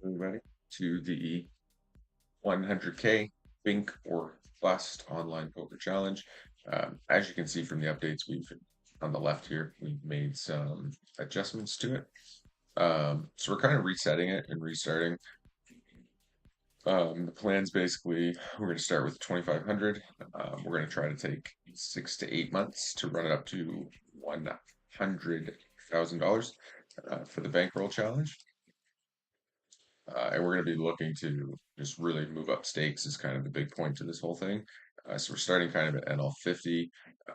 Everybody to the 100K Bink or Bust online poker challenge. As you can see from the updates, we've on the left here, we've made some adjustments to it. So we're kind of resetting it and restarting. The plan's basically we're going to start with 2,500. We're going to try to take 6 to 8 months to run it up to $100,000 for the bankroll challenge. And we're going to be looking to just really move up stakes is kind of the big point to this whole thing. So we're starting kind of at NL 50.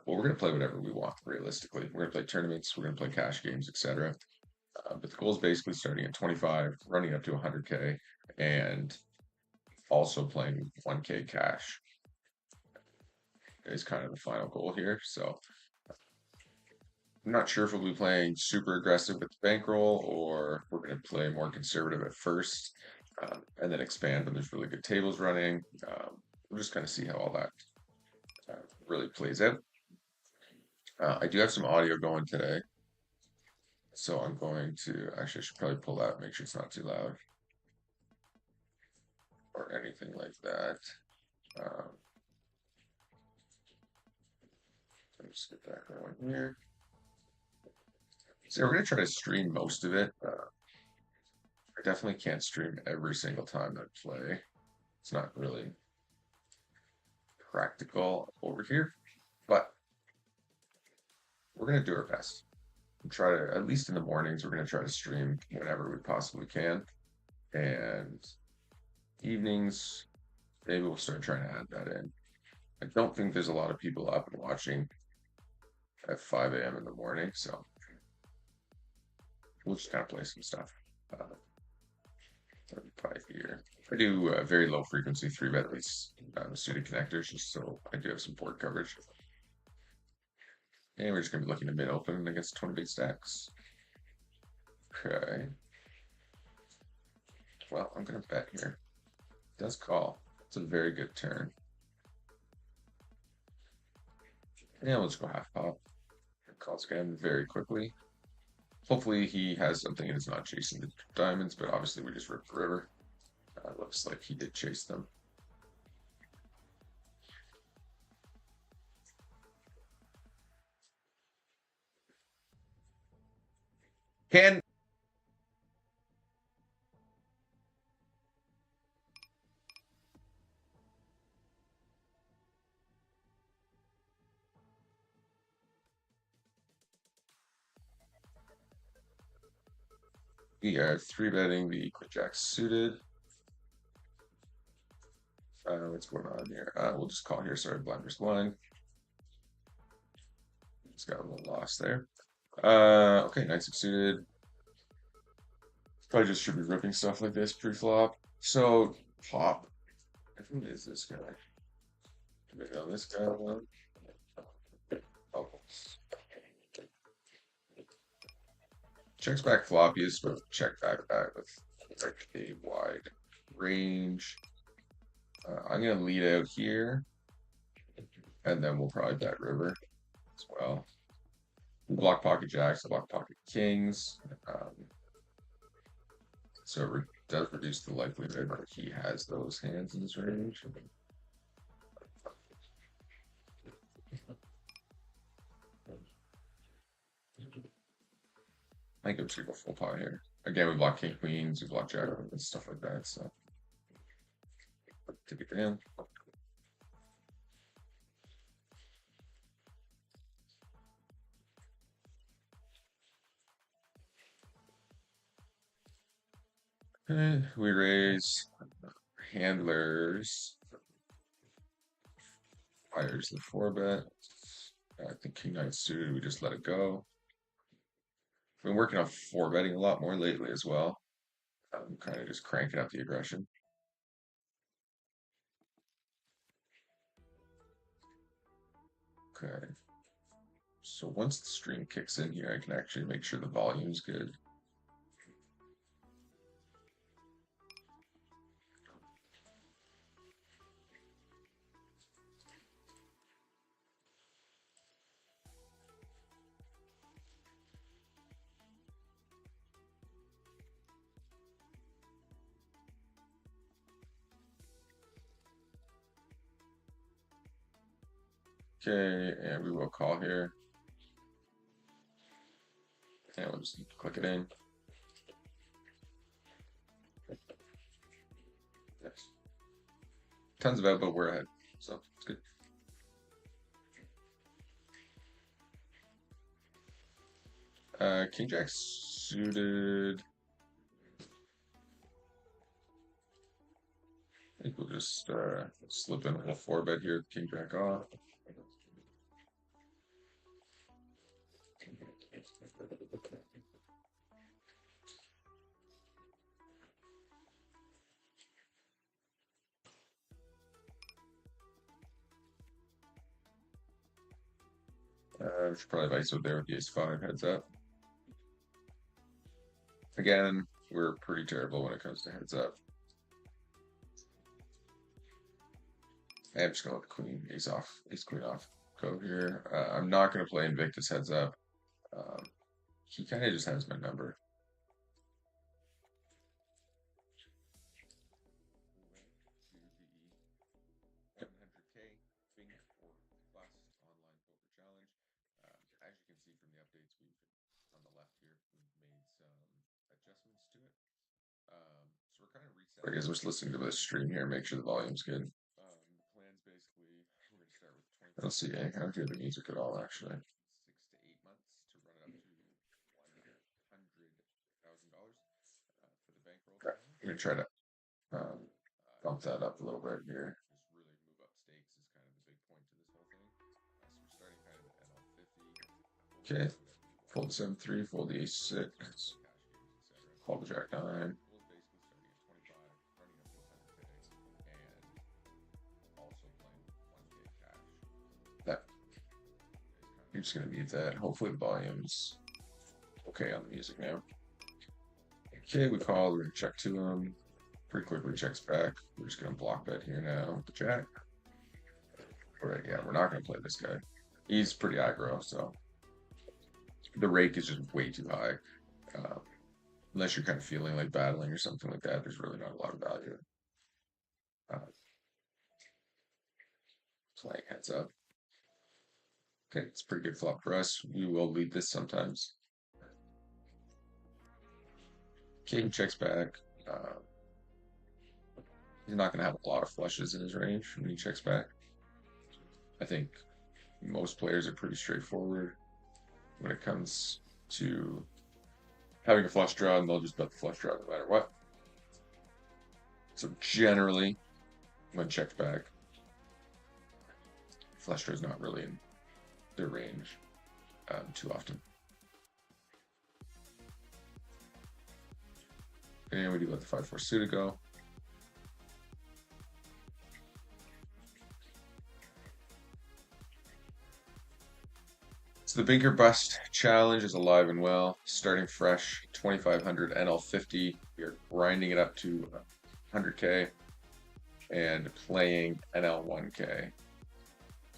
Well, we're going to play whatever we want, realistically. We're going to play tournaments, we're going to play cash games, etc. But the goal is basically starting at 25, running up to 100K, and also playing 1K cash is kind of the final goal here. So I'm not sure if we'll be playing super aggressive with the bankroll or we're going to play more conservative at first and then expand when there's really good tables running. We'll just kind of see how all that really plays out. I do have some audio going today, so I'm going to actually I should probably pull that, make sure it's not too loud or anything like that. Let me just get that going here. So we're going to try to stream most of it. I definitely can't stream every single time I play. It's not really practical over here, but we're going to do our best. And try to, at least in the mornings, we're going to try to stream whenever we possibly can. And evenings, maybe we'll start trying to add that in. I don't think there's a lot of people up and watching at 5 a.m. in the morning, so we'll just kind of play some stuff. Uh, 35 here. I do very low frequency 3-bet these suited connectors just so I do have some board coverage. And we're just going to be looking to mid open against 20 big stacks. Okay. Well, I'm going to bet here. It does call. It's a very good turn. Yeah, let's go half pop. It calls again very quickly. Hopefully he has something and is not chasing the diamonds, but obviously we just ripped the river. Looks like he did chase them. Can we are 3-betting the queen jack suited. What's going on here? We'll just call here. Sorry, blind versus blind. It's got a little loss there. Okay, knight succeeded. Probably just should be ripping stuff like this pre-flop. So pop. Who is this guy? Maybe on this guy one. Oh. Checks back flop. He is supposed to check back with like a wide range. I'm gonna lead out here, and then we'll probably bet river as well. We block pocket jacks, block pocket kings. So it does reduce the likelihood that he has those hands in his range. I think I'm just gonna go full pot here. Again, we block king queens, we block jack and stuff like that. So take it down. Okay, we raise handlers. Fires the 4-bet. I think king nine suited. We just let it go. Been working on 4-betting a lot more lately as well. I'm kind of just cranking up the aggression. Okay. So once the stream kicks in here, I can actually make sure the volume's good. Okay, and we will call here. And we'll just click it in. Yes. Tons of out, but we're ahead. So it's good. King Jack suited. I think we'll just slip in a little 4-bet here. King Jack off. We should probably have ISO there with the ace-5 heads up. Again, we're pretty terrible when it comes to heads up. I'm just gonna let the queen, ace off, ace queen off go here. I'm not gonna play Invictus heads up. He kind of just has my number. Bink or bust online poker challenge. As you can see from the updates, we've on the left here, we've made some adjustments to it. So we're kind of resetting. I guess we're just listening to the stream here, make sure the volume's good. The plan's basically we're going to start with 20. I don't see I don't hear the music at all actually. 6 to 8 months to run it up to $100,000 for the bankroll. Okay. I'm going to try to bump that up a little bit here. Just really move up stakes is kind of the big point to this whole thing. So we're starting kind of at NL50. Okay, fold the 7-3, fold the ace-6, call the jack-9. That you're just gonna need that. Hopefully the volume's okay on the music now. Okay, we call. We're gonna check to him. Pretty quickly checks back. We're just gonna block bet here now with the jack. All right, yeah, we're not gonna play this guy. He's pretty aggro, so the rake is just way too high. Unless you're kind of feeling like battling or something like that, there's really not a lot of value. Playing heads up. Okay, it's a pretty good flop for us. We will lead this sometimes. King checks back. He's not going to have a lot of flushes in his range when he checks back. I think most players are pretty straightforward when it comes to having a flush draw, and they'll just bet the flush draw no matter what. So generally, when checked back, flush draw is not really in their range too often. And we do let the 5-4 suited go. So the Bink or Bust challenge is alive and well, starting fresh, 2,500 NL50. We are grinding it up to 100K and playing NL1K.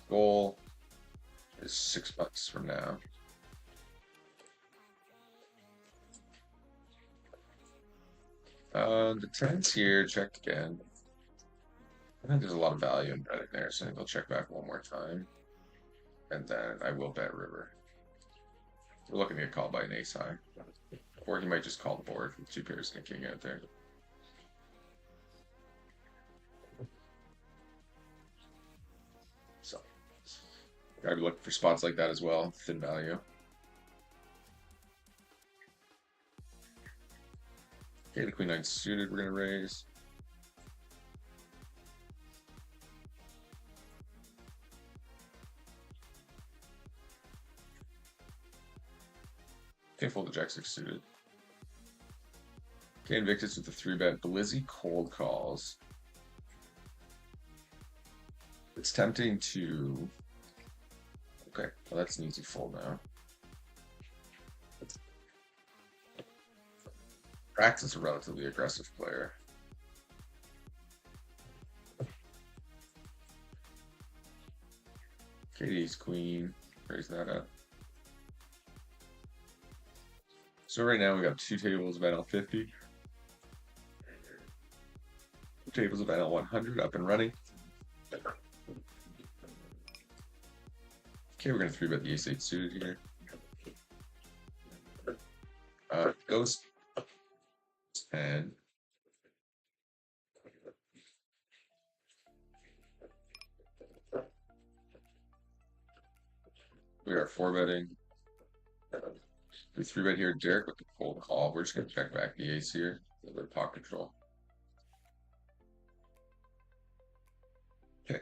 Goal is 6 months from now. The 10s here, checked again. I think there's a lot of value in betting there, so I think I'll check back one more time. And then I will bet river. We're looking to get called by an ace high. Or he might just call the board with 2 pairs and a king out there. So, gotta be looking for spots like that as well, thin value. Okay, the queen 9 suited, we're gonna raise. Okay, fold the jack 6 suited. Okay, Invictus with the 3-bet. Blizzy cold calls. It's tempting to. Okay, well that's an easy fold now. Rax is a relatively aggressive player. Katie's queen. Raise that up. So right now we got 2 tables of NL50. 2 tables of NL100 up and running. Okay, we're gonna three bet the ace eight suited here. Goes 10. We are four betting. We three bet here, Derek with the cold call. We're just gonna check back the ace here. A little bit of pot control. Okay,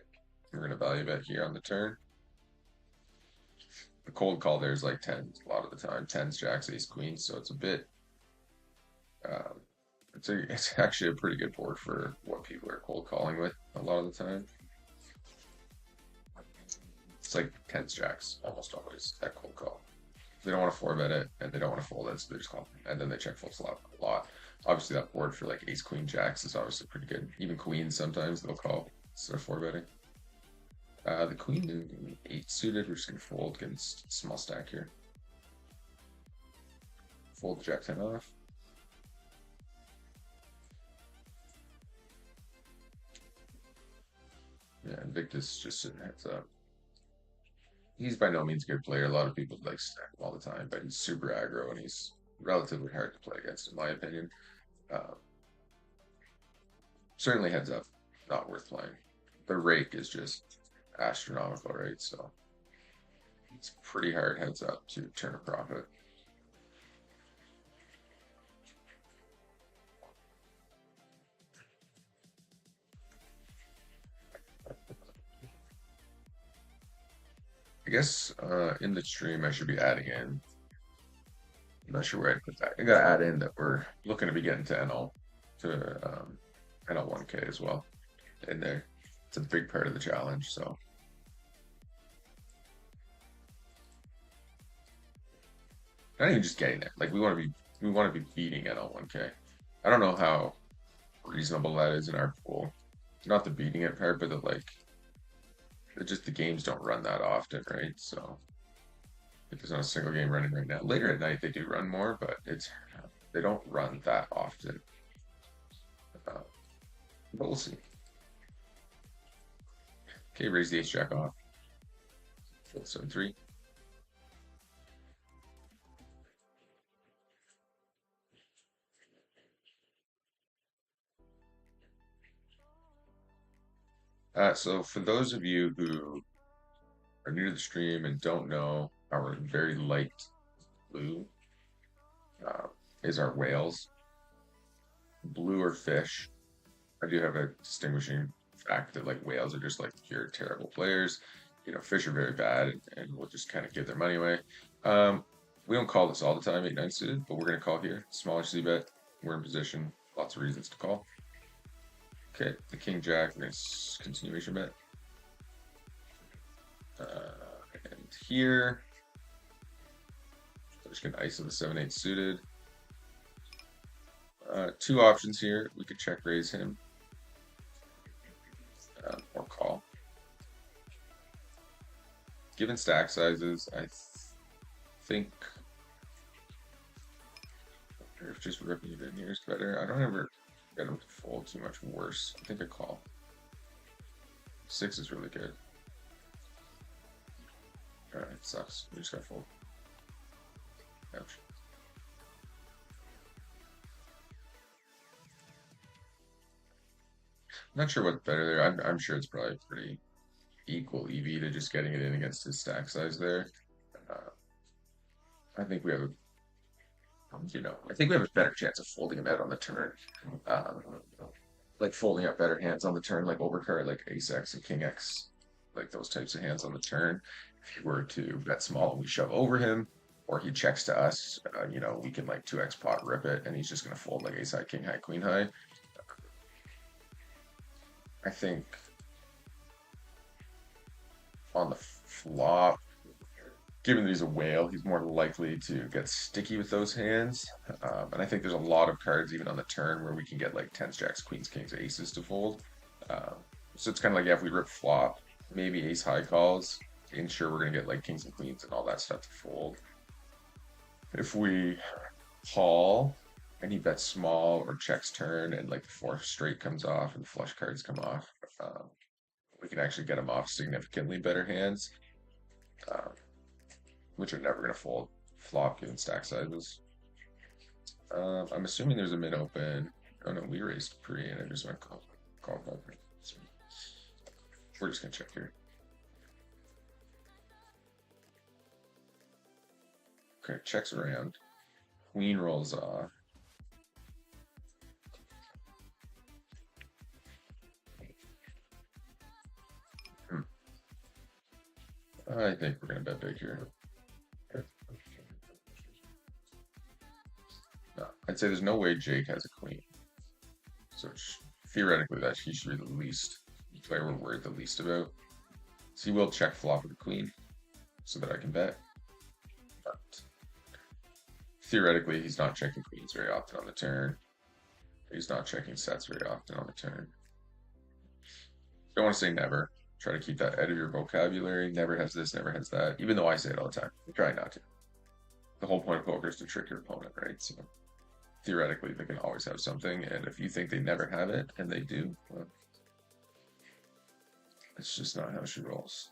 we're gonna value bet here on the turn. The cold call there is like tens a lot of the time. Tens, jacks, ace, queens. So it's a bit. Um, it's actually a pretty good board for what people are cold calling with a lot of the time. It's like tens, jacks almost always that cold call. They don't want to four bet it and they don't want to fold it, so they just call. And then they check folds a lot. Obviously, that board for like ace, queen, jacks is obviously pretty good. Even queens sometimes they'll call instead of four betting. The queen eight suited, we're just gonna fold against small stack here. Fold the jack 10 off. Yeah, Invictus just sitting heads up. He's by no means a good player. A lot of people like stack him all the time, but he's super aggro and he's relatively hard to play against, in my opinion. Uh, Certainly heads up, not worth playing. The rake is just astronomical, right? So it's pretty hard heads up to turn a profit. I guess in the stream I should be adding in. I'm not sure where I'd put that. I gotta add in that we're looking to be getting to NL NL 1K as well in there. It's a big part of the challenge, so not even just getting there. Like we want to be beating NL 1K. I don't know how reasonable that is in our pool. Not the beating it part, but the like just the games don't run that often, right? So if there's not a single game running right now. Later at night they do run more, but they don't run that often. Uh, but we'll see. Okay, raise the ace jack off. 7-3. So for those of you who are new to the stream and don't know, our very light blue uh, is our whales. Blue are fish. I do have a distinguishing fact that like whales are just like pure terrible players. You know, fish are very bad and will just kind of give their money away. We don't call this all the time, 8-9 suited, but we're going to call here. Smaller C bet. We're in position. Lots of reasons to call. Okay, the king jack. We're going to continuation bet. And here, I'm just going to ISO the 7-8 suited. Two options here. We could check raise him or call. Given stack sizes, I think if just ripping it in here is better. I don't ever get him to fold too much worse. I think I call. 6 is really good. Alright, sucks. We just got fold. Ouch. Not sure what's better there. I'm sure it's probably pretty equal EV to just getting it in against his stack size there. I think we have I think we have a better chance of folding him out on the turn. Like folding out better hands on the turn, like overcard, like ace X and king X, like those types of hands on the turn. If he were to bet small and we shove over him, or he checks to us, we can like 2x pot rip it, and he's just gonna fold like ace high, king high, queen high. I think on the flop, given that he's a whale, he's more likely to get sticky with those hands. And I think there's a lot of cards, even on the turn, where we can get like tens, jacks, queens, kings, aces to fold. So it's kind of like, yeah, if we rip flop, maybe ace high calls, ensure we're going to get like kings and queens and all that stuff to fold. If we call and he bets small or checks turn and like the fourth straight comes off and the flush cards come off, we can actually get him off significantly better hands. um, which are never going to fold flop given stack sizes. I'm assuming there's a mid open. Oh no, we raised pre and I just went call. So we're just gonna check here. Okay, checks around. Queen rolls off. I think we're gonna bet big here. No, I'd say there's no way Jake has a queen. So theoretically, that he should be the least player we're worried the least about. So he will check flop with the queen so that I can bet. But theoretically, he's not checking queens very often on the turn. He's not checking sets very often on the turn. Don't want to say never. Try to keep that out of your vocabulary. Never has this, never has that. Even though I say it all the time. I try not to. The whole point of poker is to trick your opponent, right? So theoretically, they can always have something. And if you think they never have it, and they do, well, it's just not how she rolls.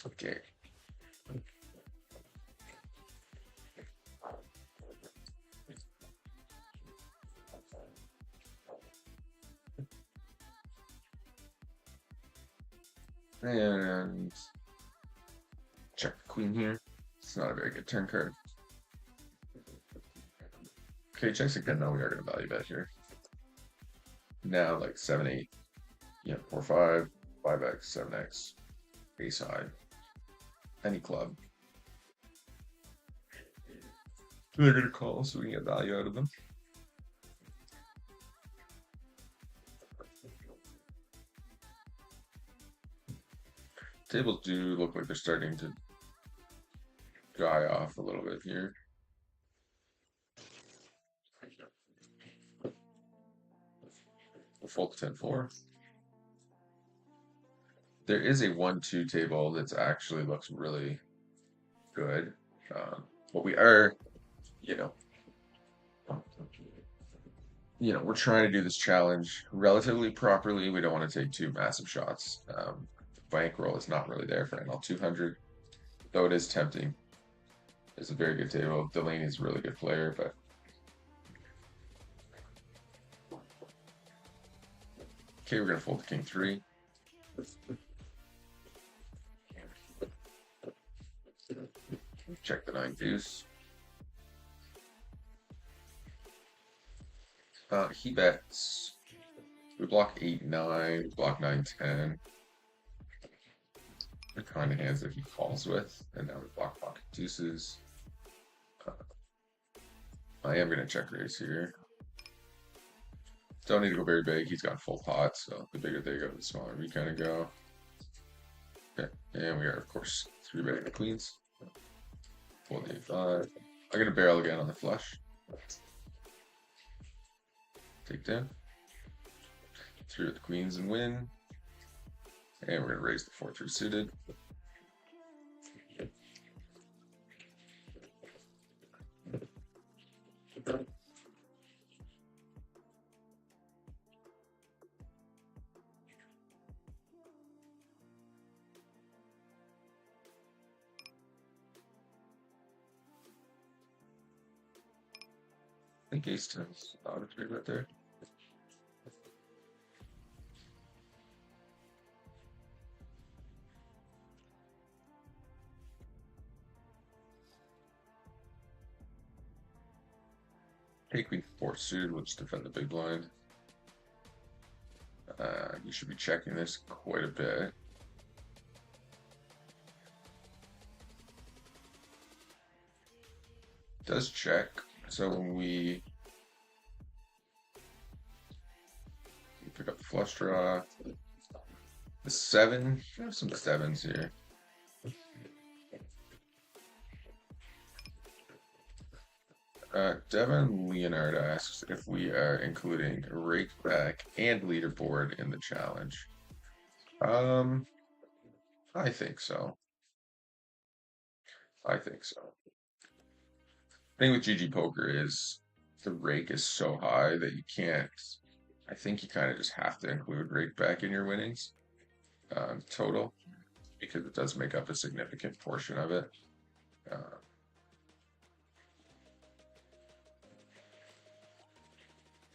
Okay. And check the queen here. It's not a very good turn card. Okay, checks again. Now we are going to value bet here. Now, like 7, 8. Yeah, 4, 5, 5x, 7x, ace high, any club. They're going to call so we can get value out of them. Tables do look like they're starting to die off a little bit here. We'll fold to 10-4. There is a 1-2 table that's actually looks really good. But we are, we're trying to do this challenge relatively properly. We don't want to take two massive shots. Bankroll is not really there for NL 200, though it is tempting. It's a very good table. Delaney's a really good player, but okay, we're gonna fold the king 3. Check the 9 deuce. He bets. We block 8, 9, we block 9, 10. The kind of hands that he calls with, and now we block pocket deuces. I am going to check raise here. Don't need to go very big. He's got full pot, so the bigger they go, the smaller we kind of go. Okay, and we are, of course, 3-betting the queens. Fold the 8-5. I'm going to barrel again on the flush. Take down. 3 with the queens and win. And we're going to raise the 4-3 suited. I think ace 10's out of 3 right there. Take queen 4 suited, we'll just defend the big blind. You should be checking this quite a bit. Does check. So when we pick up the flush draw, the 7, I have some 7s here. Devin Leonard asks if we are including rake back and leaderboard in the challenge. I think so. I think so. Thing with GG Poker is the rake is so high that you can't. I think you kind of just have to include rake back in your winnings total. because it does make up a significant portion of it. Uh,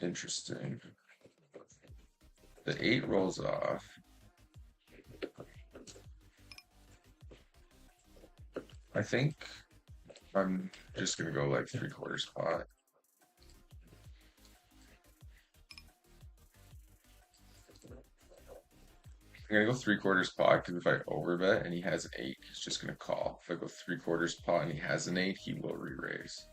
Interesting. The 8 rolls off. I think I'm just gonna go like 3/4 pot. I'm gonna go 3/4 pot because if I overbet and he has an 8, he's just gonna call. If I go 3/4 pot and he has an 8, he will re-raise.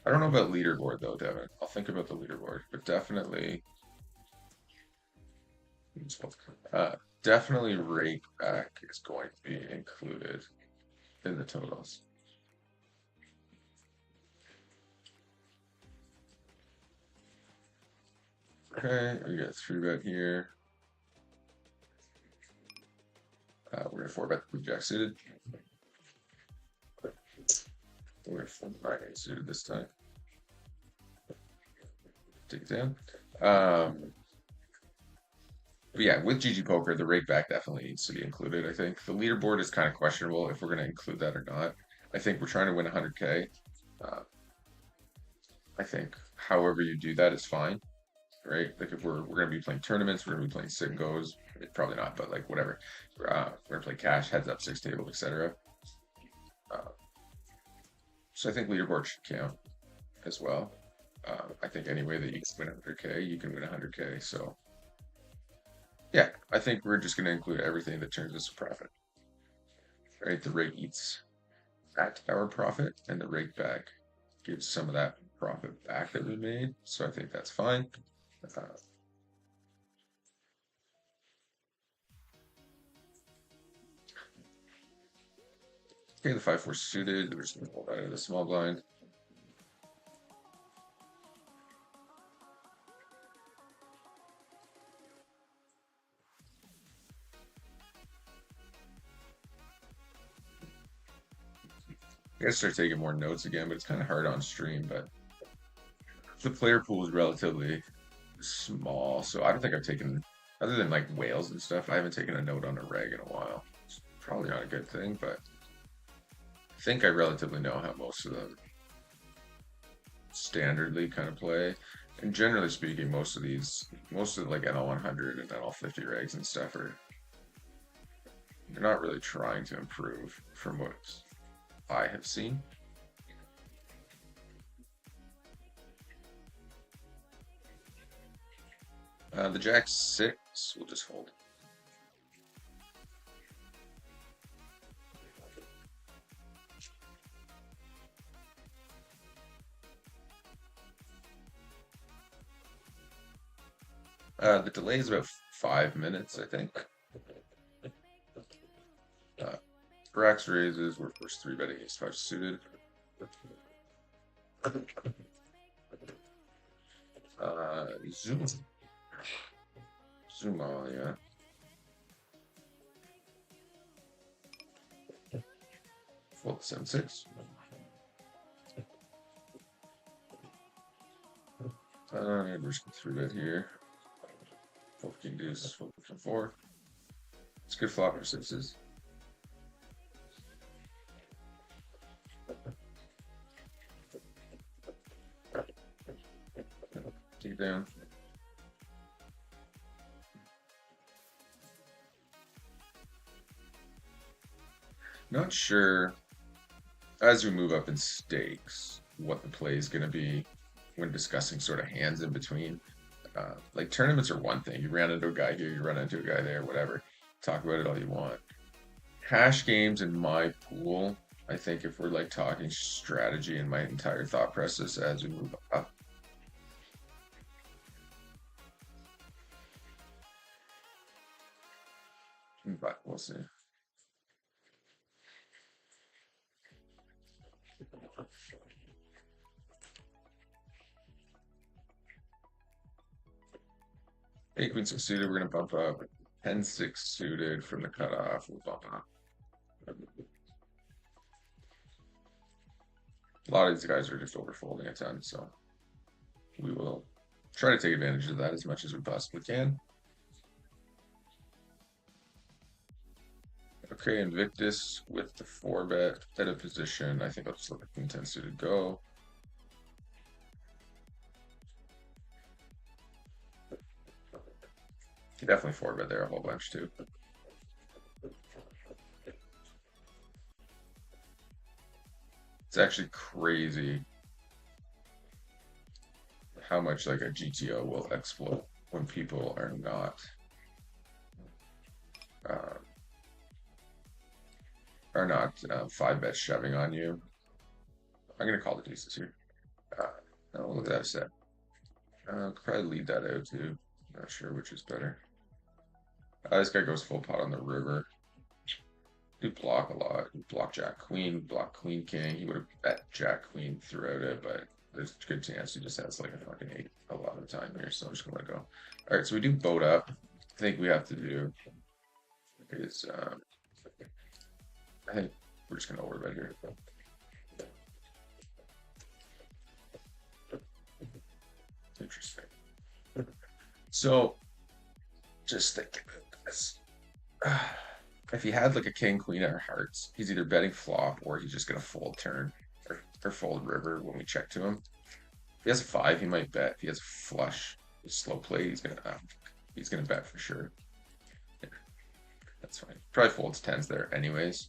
I don't know about leaderboard though, Devin. I'll think about the leaderboard, but definitely, uh, definitely rake back is going to be included in the totals. Okay, we got 3-bet here. We're gonna 4-bet the jack suited. We're gonna 4-bet suited this time. Take it down. But yeah, with GG Poker, the rake back definitely needs to be included. I think the leaderboard is kind of questionable if we're going to include that or not. I think we're trying to win 100K. Uh, I think however you do that is fine, right? Like if we're going to be playing tournaments, we're going to be playing singos, probably not, but like whatever. We're going to play cash, heads up, 6 table, etc. So I think leaderboard should count as well. I think any way that you can win 100K, you can win 100K. So yeah, I think we're just going to include everything that turns us a profit. Right, the rake eats at our profit, and the rake back gives some of that profit back that we made. So I think that's fine. Okay, the 5/4 suited. We're just going to pull that out of the small blind. I gotta start taking more notes again, but it's kind of hard on stream. But the player pool is relatively small, so I don't think I've taken, other than like whales and stuff, I haven't taken a note on a reg in a while. It's probably not a good thing, but I think I relatively know how most of them standardly kind of play. And generally speaking, most of like NL100 and NL50 regs and stuff are, they're not really trying to improve from what I have seen. The Jack 6 will just hold. The delay is about 5 minutes, I think. Brax raises, we're first 3-betting ace 5 suited. Zoom. Zoom all, yeah. Fold 7/6. We're just going 3-bet here. Fold king deuce, fold king 4. It's good flop for 6s. Take it down. Not sure as we move up in stakes what the play is going to be when discussing sort of hands in between. Like tournaments are one thing. You run into a guy here, you run into a guy there, whatever. Talk about it all you want. Cash games in my pool, I think if we're like talking strategy and my entire thought process as we move up. But we'll see. Eight queen six suited, we're gonna bump up. 10/6 suited from the cutoff, we'll bump up. A lot of these guys are just overfolding a ton, so we will try to take advantage of that as much as we possibly can. Okay, Invictus with the 4-bet at a position. I think I'll just let the Queen 10 suited go. Definitely 4-bet there a whole bunch too. It's actually crazy how much like a GTO will exploit when people are not uh, 5-bet shoving on you. I'm gonna call the deuces here. Oh, look at that set. Could probably lead that out too. Not sure which is better. This guy goes full pot on the river. Do block a lot. Block Jack Queen, block Queen King. He would have bet Jack Queen throughout it, but there's a good chance he just has like a fucking 8 a lot of the time here, so I'm just gonna go. Alright, so we do boat up. I think we have to do is I think we're just gonna overbet here. Interesting. So just think about this. If he had like a king, queen, or hearts, he's either betting flop or he's just gonna fold turn or fold river when we check to him. If he has a 5, he might bet. If he has a flush, slow play, he's gonna bet for sure. Yeah, that's fine. Probably folds 10s there anyways.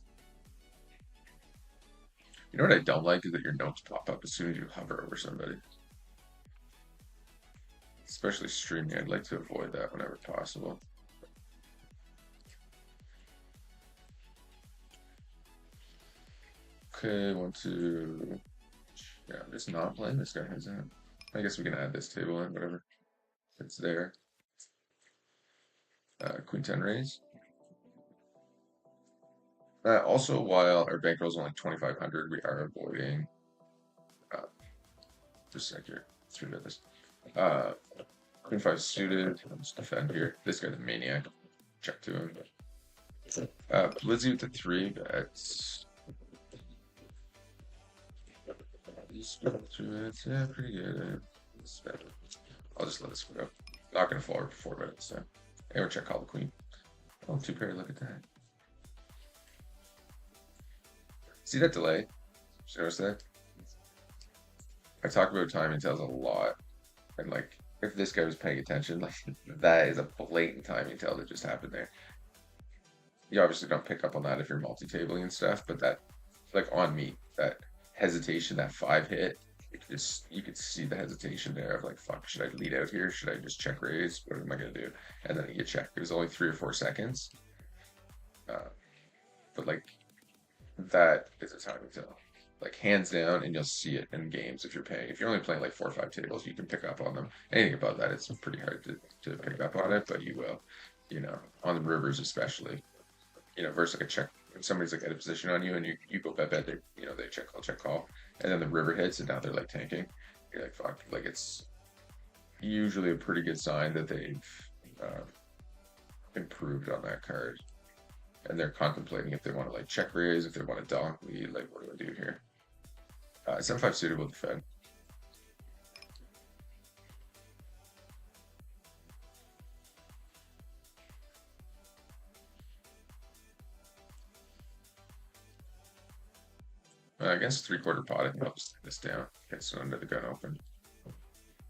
You know what I don't like is that your notes pop up as soon as you hover over somebody. Especially streaming, I'd like to avoid that whenever possible. Okay, 1, 2. Yeah, I'm just not playing this guy has that. I guess we can add this table in, whatever. It's there. Queen 10 raise. Also, while our bankroll is only 2,500, we are avoiding. Just a sec here. 3-bet this. Queen 5 suited. Let's defend here. This guy's a maniac. Check to him. Blizzy with the 3 bets. Yeah, pretty good. I'll just let this go. Not gonna fall for 4-bet this time. And we'll check call the queen. Oh, 2 pair. Look at that. See that delay? Did you notice that? I talk about timing tells a lot, and like if this guy was paying attention, like that is a blatant timing tell that just happened there. You obviously don't pick up on that if you're multi-tabling and stuff, but that, like on me, that hesitation, that 5 hit, you could see the hesitation there of like, fuck, should I lead out here? Should I just check raise? What am I gonna do? And then you check. It was only 3 or 4 seconds, but like that is a timing tell. Like hands down, and you'll see it in games if you're paying. If you're only playing like 4 or 5 tables, you can pick up on them. Anything above that, it's pretty hard to pick up on it, but you will. On the rivers especially. Versus like a check when somebody's like at a position on you and you go bet, they check call, and then the river hits and now they're like tanking. You're like fuck, like it's usually a pretty good sign that they've improved on that card, and they're contemplating if they want to like check raise, if they want to donk lead, like what do I do here? 7-5 suited with the Fed. Against 3/4 pot, I think I'll just take this down. Gets under the gun open.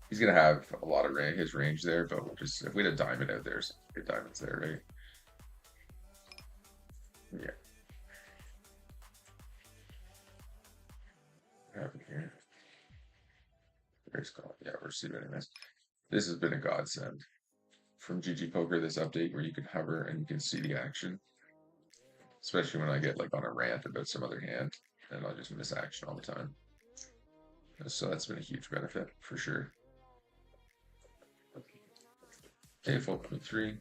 He's gonna have a lot of his range there, but we'll just if we had a diamond out there, some good diamonds there, right? Yeah. What happened here? Race call. Yeah, we're receiving this. This has been a godsend from GG Poker. This update where you can hover and you can see the action, especially when I get like on a rant about some other hand, and I'll just miss action all the time. So that's been a huge benefit for sure. Okay, 4.3.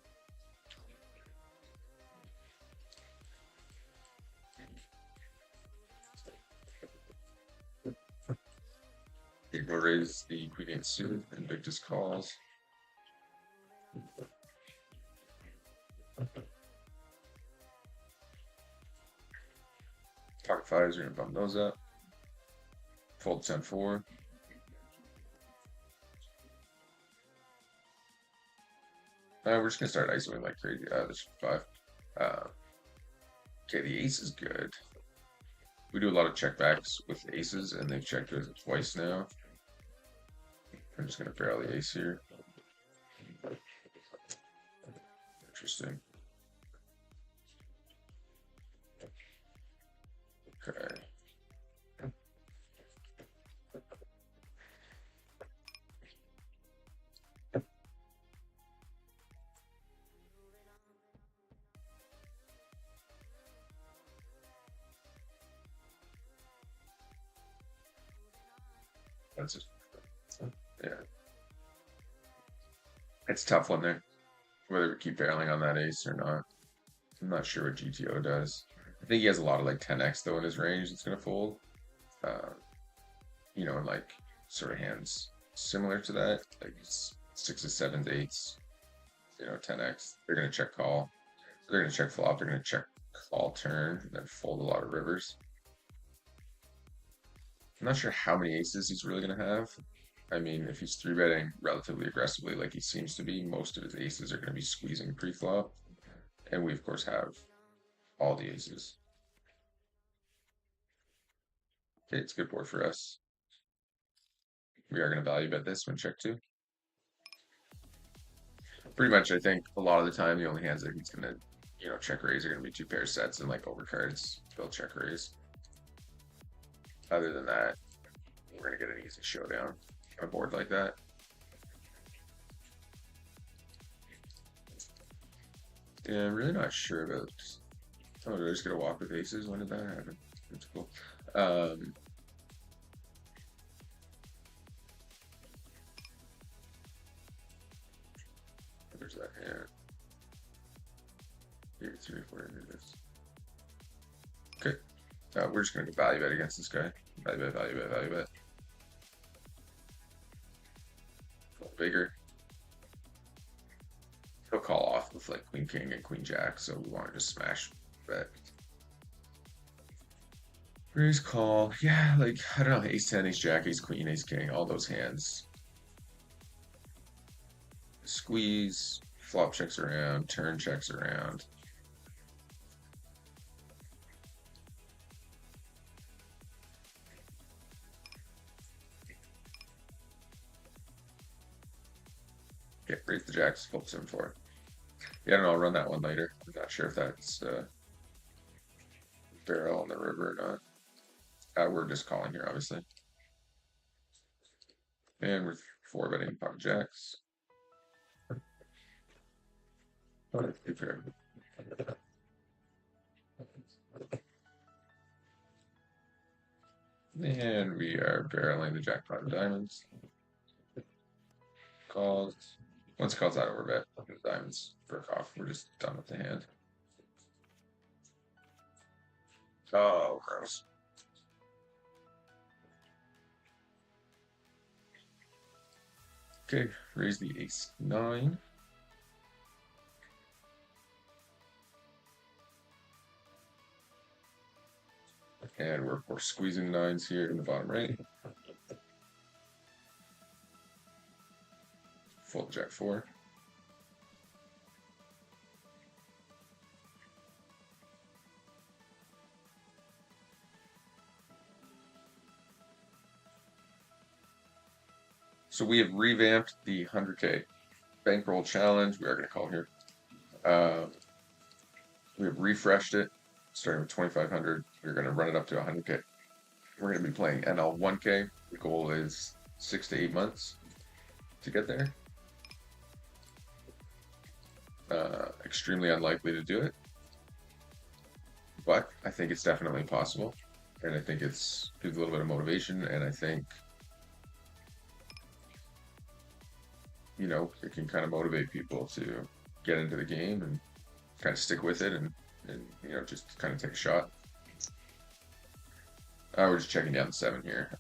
Okay, we'll raise the queen 8 suited, Invictus calls. Pocket 5s, we're gonna bump those up. Fold 10-4. We're just gonna start isoing like crazy. This 5. Okay, the ace is good. We do a lot of checkbacks with aces, and they've checked it twice now. I'm just gonna barrel the ace here. Interesting. Okay. That's it. Yeah. It's a tough one there. Whether we keep barreling on that ace or not. I'm not sure what GTO does. I think he has a lot of like 10x though in his range that's gonna fold. Uh, and like sort of hands similar to that, like sixes, sevens, eights, 10x. They're gonna check call. They're gonna check flop. They're gonna check call turn, and then fold a lot of rivers. I'm not sure how many aces he's really gonna have. I mean, if he's three betting relatively aggressively, like he seems to be, most of his aces are gonna be squeezing pre-flop, and we of course have all the aces. Okay, it's a good board for us. We are gonna value bet this when check two. Pretty much, I think a lot of the time the only hands that he's gonna, check raise are gonna be two pair sets and like overcards. They'll check raise. Other than that, we're gonna get an easy showdown on a board like that. Yeah, I'm really not sure about. Oh, did I just get a walk with aces? When did that happen? That's cool. There's that hand. 3, 4, this. Okay. We're just gonna go value bet against this guy. Value bet, value bet, value bet. Bigger. He'll call off with like queen king and queen jack, so we want to just smash bet. Raise call. Yeah, like I don't know, ace 10, ace jack, ace queen, ace king, all those hands. Squeeze, flop checks around, turn checks around. Okay, raise the jacks, flip 7-4. Yeah, I don't know, I'll run that one later. I'm not sure if that's barrel on the river or not. We're just calling here, obviously. And we're 4-betting pocket jacks. And we are barreling the jackpot of diamonds. Calls. Once calls out over bet, the diamonds break off. We're just done with the hand. Oh, gross. Okay, raise the ace 9. And we're of course squeezing nines here in the bottom right. Fold jack 4. So we have revamped the 100K bankroll challenge. We are going to call here. We have refreshed it, starting with 2,500. We're going to run it up to 100K. We're going to be playing NL 1K. The goal is 6 to 8 months to get there. Extremely unlikely to do it, but I think it's definitely possible, and I think it's gives a little bit of motivation, and I think it can kind of motivate people to get into the game and kind of stick with it, and just kind of take a shot. We're just checking down the 7 here.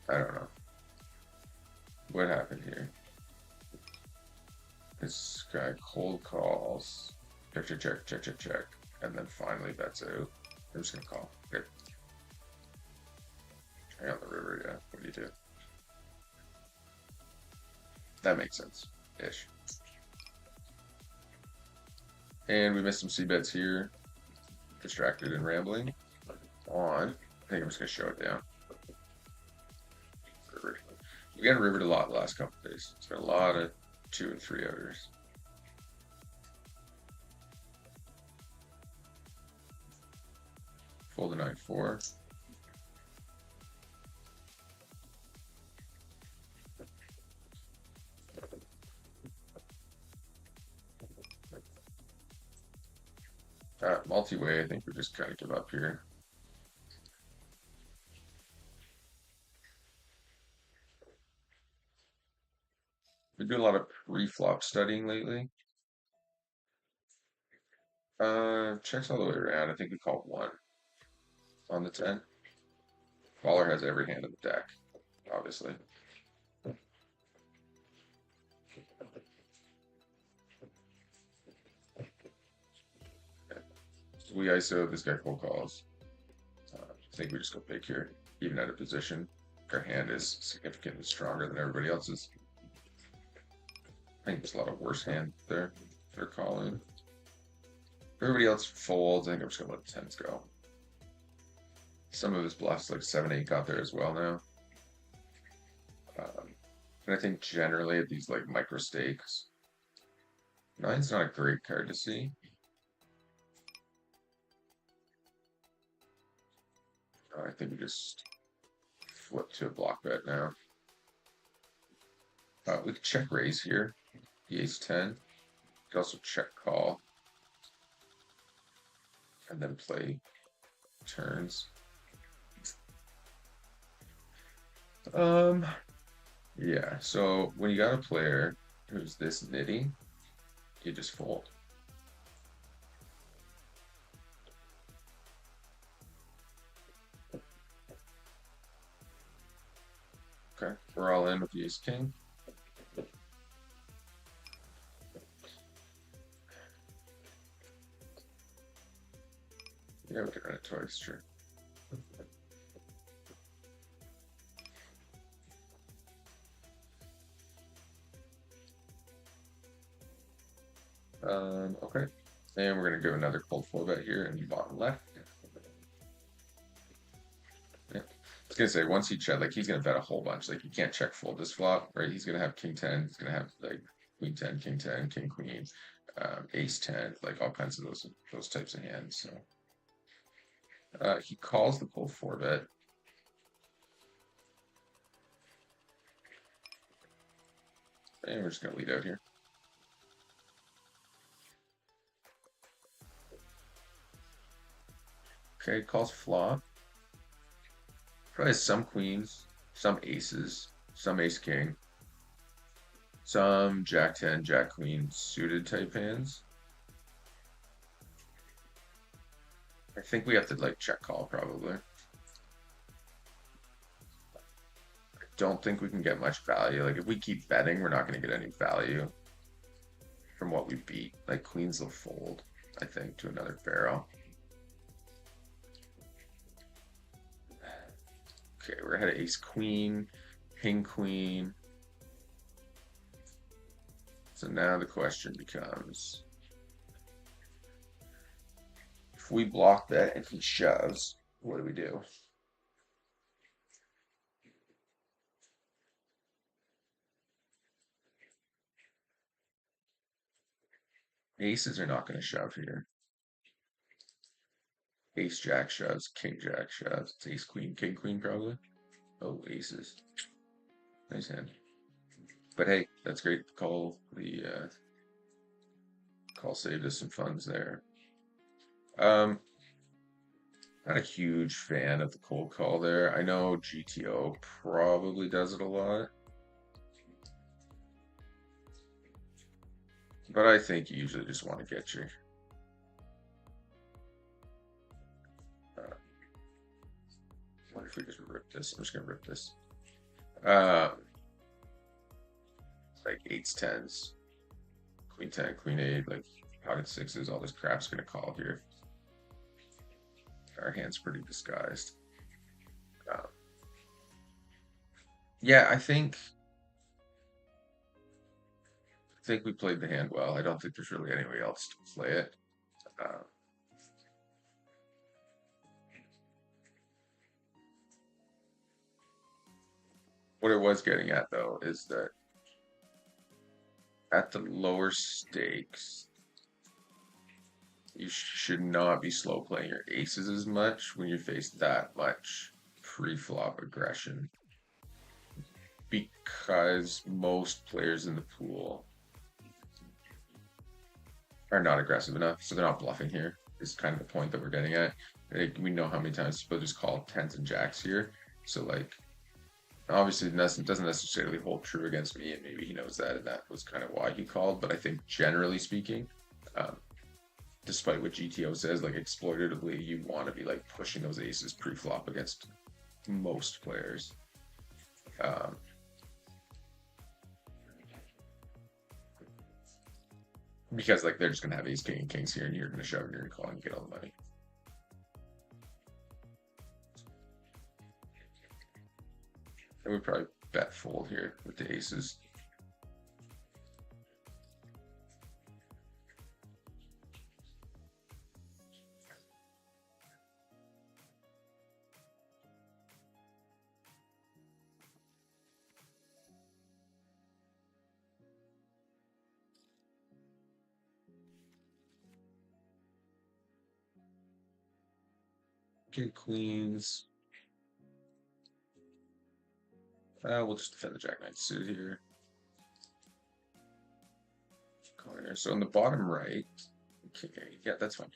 I don't know what happened here. This guy cold calls, check, check, check, check, check, check, and then finally bets out. I'm just gonna call. Good. Hang on the river, yeah. What do you do? That makes sense. Ish. And we missed some C bets here. Distracted and rambling. On. I think I'm just gonna show it down. Rivered. We got rivered a lot the last couple days. It's been a lot of 2 and 3 outers. Fold a 9-4. Multi-way, I think we just kind of give up here. Been doing a lot of pre-flop studying lately. Checks all the way around. I think we call 1 on the 10. Caller has every hand in the deck, obviously. So we ISO, this guy full calls. I think we just go big here, even out of position. Our hand is significantly stronger than everybody else's. I think there's a lot of worse hand there. They're calling. Everybody else folds. I think I'm just gonna let the 10s go. Some of his bluffs, like 7-8, got there as well now. And I think generally at these like micro stakes, 9's not a great card to see. I think we just flip to a block bet now. We could check raise here. The ace-10. We could also check call. And then play turns. Yeah, so when you got a player who's this nitty, you just fold. Okay, we're all in with the ace-king. Yeah, we can run it twice, sure. Okay. And we're gonna do another cold 4-bet here in the bottom left. Yeah. I was gonna say once he check, like he's gonna bet a whole bunch. Like you can't check fold this flop, right? He's gonna have king 10. He's gonna have like queen 10, king 10, king queen, ace 10, like all kinds of those types of hands. So he calls the cold 4-bet. And we're just gonna lead out here. Okay, calls flop. Probably some queens, some aces, some ace king, some jack 10, jack queen suited type hands. I think we have to like check call probably. I don't think we can get much value. Like if we keep betting, we're not going to get any value from what we beat. Like queens will fold, I think, to another barrel. Okay, we're ahead of ace queen, king queen. So now the question becomes, if we block that and he shoves, what do we do? Aces are not going to shove here. Ace jack shoves, king jack shoves. It's ace queen, king queen probably. Oh, aces. Nice hand. But hey, that's great. Call saved us some funds there. Not a huge fan of the cold call there. I know GTO probably does it a lot. But I think you usually just want to get you. What if we just rip this? I'm just gonna rip this. Like 8s, 10s, queen 10, queen 8, like pocket 6s, all this crap's gonna call here. Our hand's pretty disguised. Yeah, I think think we played the hand well. I don't think there's really any way else to play it. Uh, what it was getting at though is that at the lower stakes, you should not be slow playing your aces as much when you face that much pre-flop aggression, because most players in the pool are not aggressive enough, so they're not bluffing here. Is kind of the point that we're getting at. Like, we know how many times people just call tens and jacks here, so like obviously it doesn't necessarily hold true against me, and maybe he knows that, and that was kind of why he called. But I think generally speaking, um, despite what GTO says, like exploitatively, you want to be like pushing those aces pre-flop against most players. Um, because like they're just gonna have ace king and kings here, and you're gonna shove and you're gonna call and get all the money. And we probably bet fold here with the aces. King queens. We'll just defend the jack nine suit here. Corner. So in the bottom right, okay, yeah, that's fine.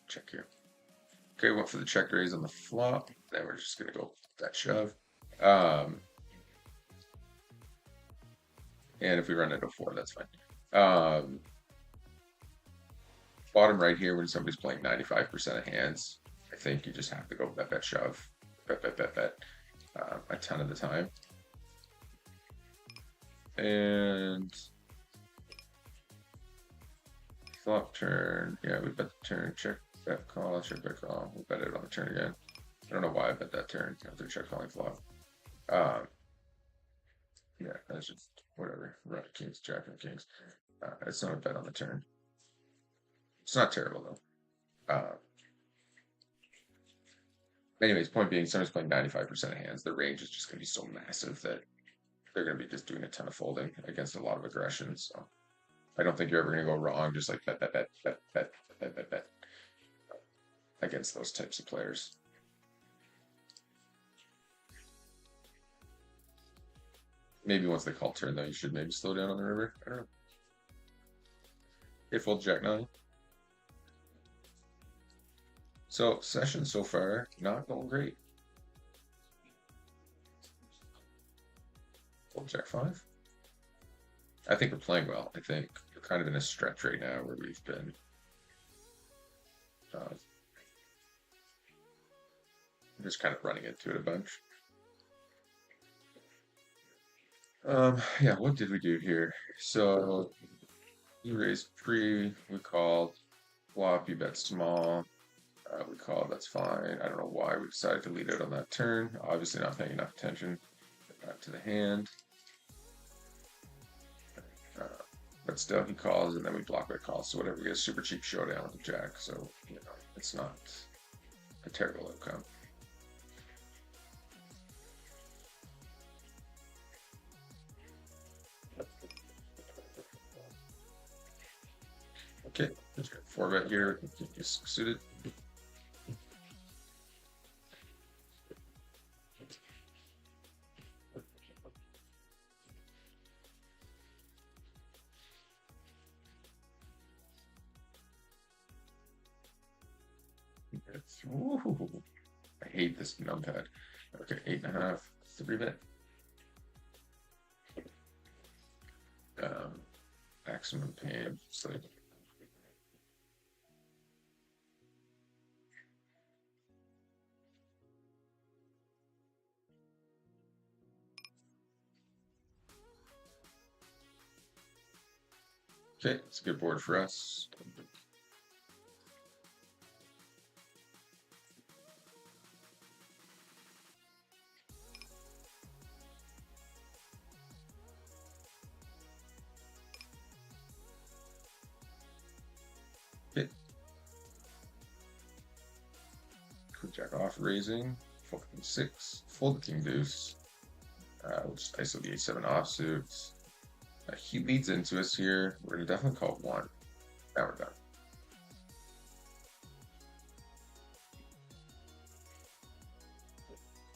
Check here. Okay, went for the check raise on the flop. Then we're just gonna go that shove. And if we run into 4, that's fine. Bottom right here, when somebody's playing 95% of hands, I think you just have to go bet, bet, shove, bet, bet, bet, bet, a ton of the time. And flop turn, yeah, we bet the turn, check, bet, call, check, bet, call. We bet it on the turn again. I don't know why I bet that turn after check calling flop. Yeah, that's just whatever. Run kings, jack and kings. It's not a bet on the turn. It's not terrible though. Anyways, point being, somebody's playing 95% of hands. The range is just going to be so massive that they're going to be just doing a ton of folding against a lot of aggression. So I don't think you're ever going to go wrong. Just like bet, bet, bet, bet, bet, bet, bet, bet against those types of players. Maybe once they call turn, though, you should maybe slow down on the river. I don't know. Okay, fold jack nine. So session so far not going great. Fold jack 5. I think we're playing well. I think we're kind of in a stretch right now where we've been just kind of running into it a bunch. Yeah, what did we do here? So you raised pre, we called, flop, you bet small. We called, that's fine. I don't know why we decided to lead it on that turn. Obviously not paying enough attention to the hand. But still, he calls, and then we block that call. So whatever, we get a super cheap showdown with the jack. So, you know, it's not a terrible outcome. Okay, let's go 4-bet here. It's suited. Ooh, I hate this numpad. Okay, 8.5, 3-bet. Maximum pain. So okay, it's a good board for us. jack off raising, fold king six, fold the king deuce. We'll just ISO the a7 offsuit. He leads into us here. We're gonna definitely call one. Now we're done.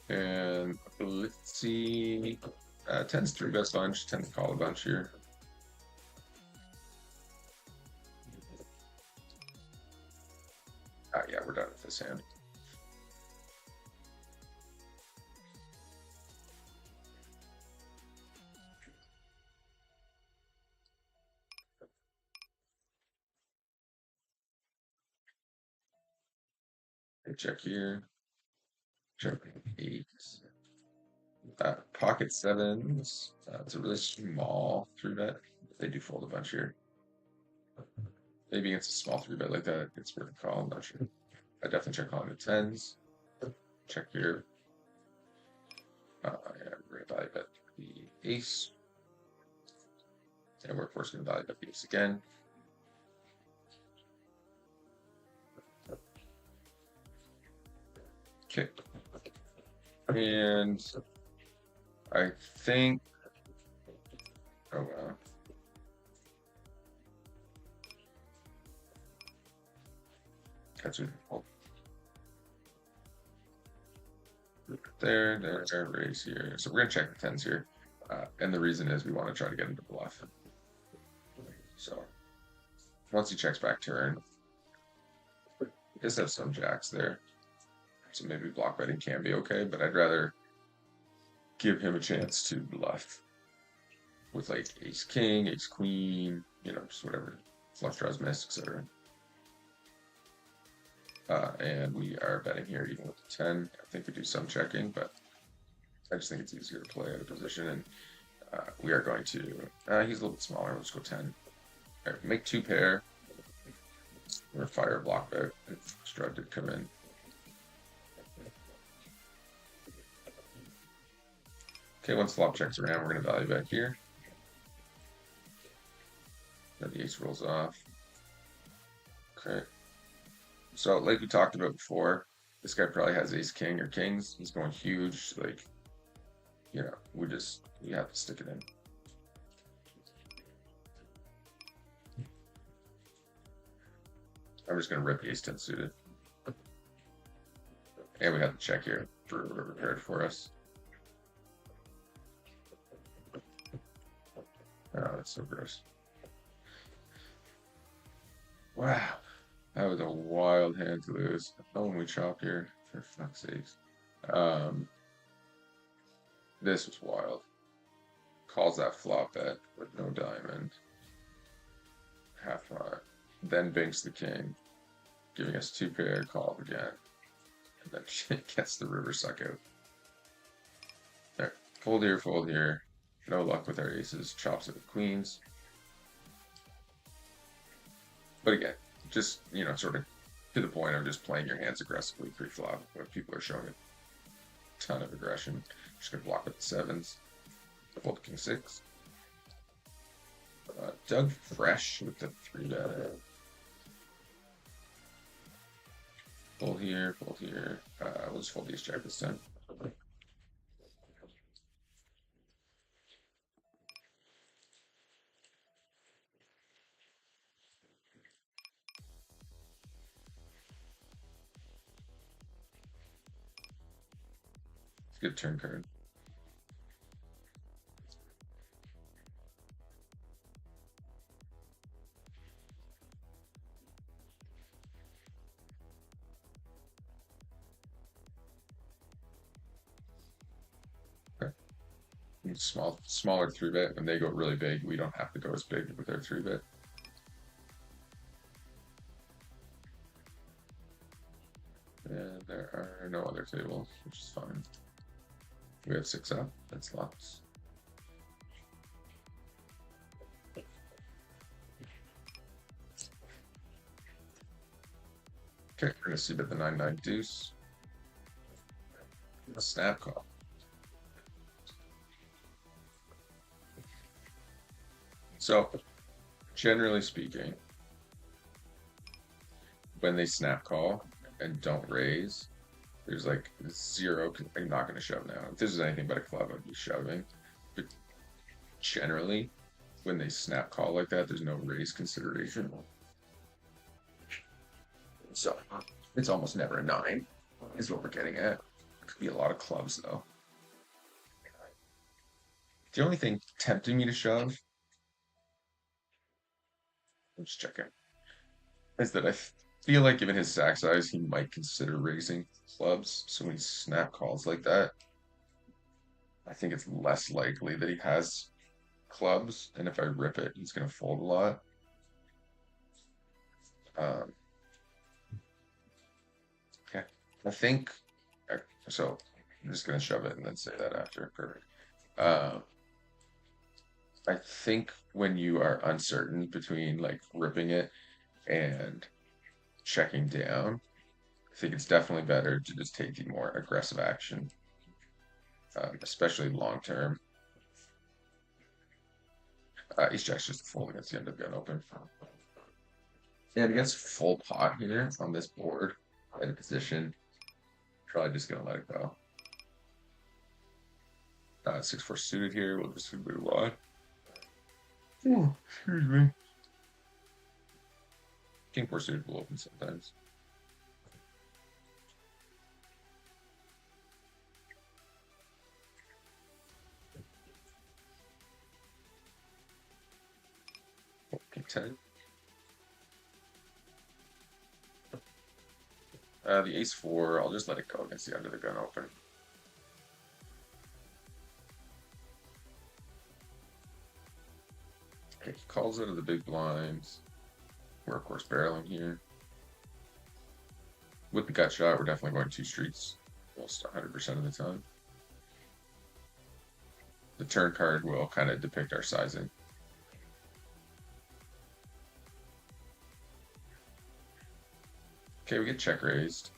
And let's see. 10's 3-bet bunch, 10 to call a bunch here. Yeah, we're done with this hand. Check here. Check 8. Pocket 7s. It's a really small 3-bet. They do fold a bunch here. Maybe it's a small 3-bet like that. It's worth a call. I'm not sure. I definitely check calling the 10s. Check here. Yeah, we're gonna value bet the ace. And we're of course gonna value bet the ace again. Okay. And I think, oh wow. Catch it. There, raise here. So we're gonna check the 10s here. And the reason is we want to try to get into bluff. So once he checks back turn, he does have some jacks there. So maybe block betting can be okay, but I'd rather give him a chance to bluff with like ace king, ace queen, you know, just whatever, flush draws, miss, etc. And we are betting here even with the 10. I think we do some checking, but I just think it's easier to play out of position. And we are going to, he's a little bit smaller, let's go 10. All right, make 2 pair. We're gonna fire a block bet if Strud did come in. Okay, once flop checks around, we're gonna value bet here. Then the ace rolls off. Okay. So like we talked about before, this guy probably has ace king or kings. He's going huge, like, you know, we have to stick it in. I'm just gonna rip the ace 10 suited. And we have the check here prepared for us. Oh, that's so gross. Wow. That was a wild hand to lose. Oh, when we chop here, for fuck's sakes. This was wild. Calls that flop bet with no diamond. Half pot. Then binks the king, giving us 2 pair, call again. And then gets the river suck out. There. Fold here, fold here. No luck with our aces. Chops it with queens. But again, just, you know, sort of to the point of just playing your hands aggressively pre-flop when people are showing a ton of aggression. Just gonna block with the 7s. Fold king 6. Doug fresh with the 3-bet. Fold here, fold here. We'll just fold these jack this time. It's a good turn card. Smaller 3-bet. When they go really big, we don't have to go as big with our 3-bet. And there are no other tables, which is fine. We have 6 up. That's lots. Okay, we're gonna see bet the 9-9 deuce. A snap call. So, generally speaking, when they snap call and don't raise, There's like zero. I'm not going to shove now. If this is anything but a club, I'd be shoving. But generally, when they snap call like that, there's no raise consideration. So it's almost never a nine, is what we're getting at. Could be a lot of clubs though. The only thing tempting me to shove, I'm just checking, is that I feel like given his sack size, he might consider raising clubs. So when he snap calls like that, I think it's less likely that he has clubs. And if I rip it, he's going to fold a lot. Um, okay. I think, so I'm just going to shove it and then say that after. Perfect. I think when you are uncertain between like ripping it and checking down, I think it's definitely better to just take the more aggressive action, especially long term. Ace Jack's just folding at the end of gun open. And against full pot here on this board at a position, probably just gonna let it go. 6-4 suited here. We'll just move wide. Oh, excuse me. King 4 suited will open sometimes. King 10. The ace 4, I'll just let it go against the end of the gun open. Okay, he calls out of the big blinds. We're of course barreling here. With the gut shot, we're definitely going 2 streets almost 100% of the time. The turn card will kind of depict our sizing. Okay, we get check raised.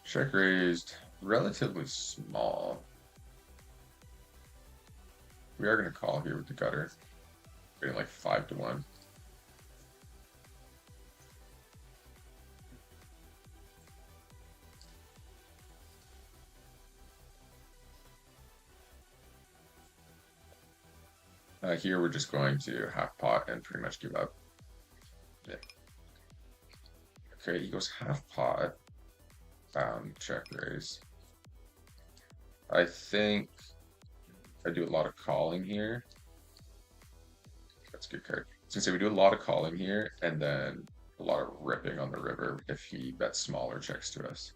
Check raised, relatively small. We are going to call here with the gutter. Getting like 5-1. Here we're just going to half pot and pretty much give up. Yeah. Okay, he goes half pot. Check raise. I think I do a lot of calling here. That's a good card. I was gonna say we do a lot of calling here, and then a lot of ripping on the river if he bets smaller checks to us.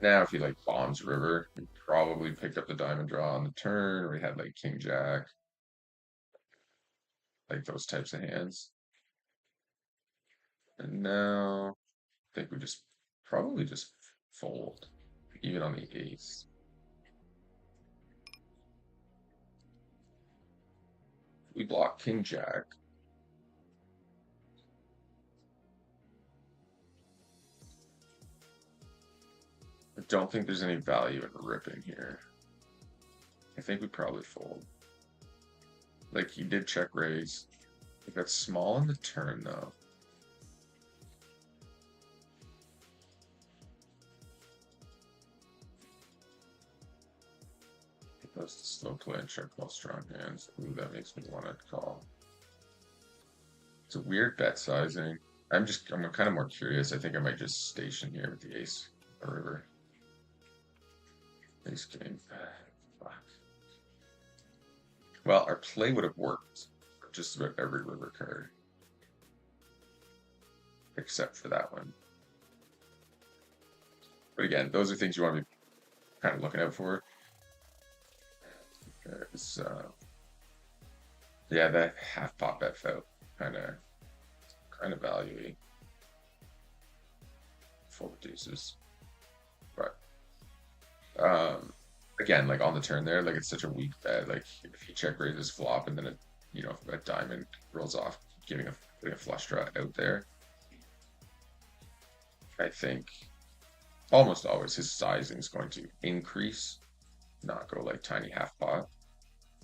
Now, if he like bombs river, he probably picked up the diamond draw on the turn, or he had like king jack, like those types of hands. And now, I think we just probably just fold, even on the ace. We block king jack. I don't think there's any value in ripping here. I think we probably fold. Like he did check raise. If that's small in the turn though. That's the slow play and check call strong hands. Ooh, that makes me want to call. It's a weird bet sizing. I'm kind of more curious. I think I might just station here with the ace or river. Ace king. Fuck. Well, our play would have worked for just about every river card. Except for that one. But again, those are things you want to be kind of looking out for. Yeah, that half pot bet felt kind of value-y. Full deuces. But again, like on the turn there, like it's such a weak bet. Like if he check raises flop and then it, a diamond rolls off, putting a flush draw out there. I think almost always his sizing is going to increase, not go like tiny half pot.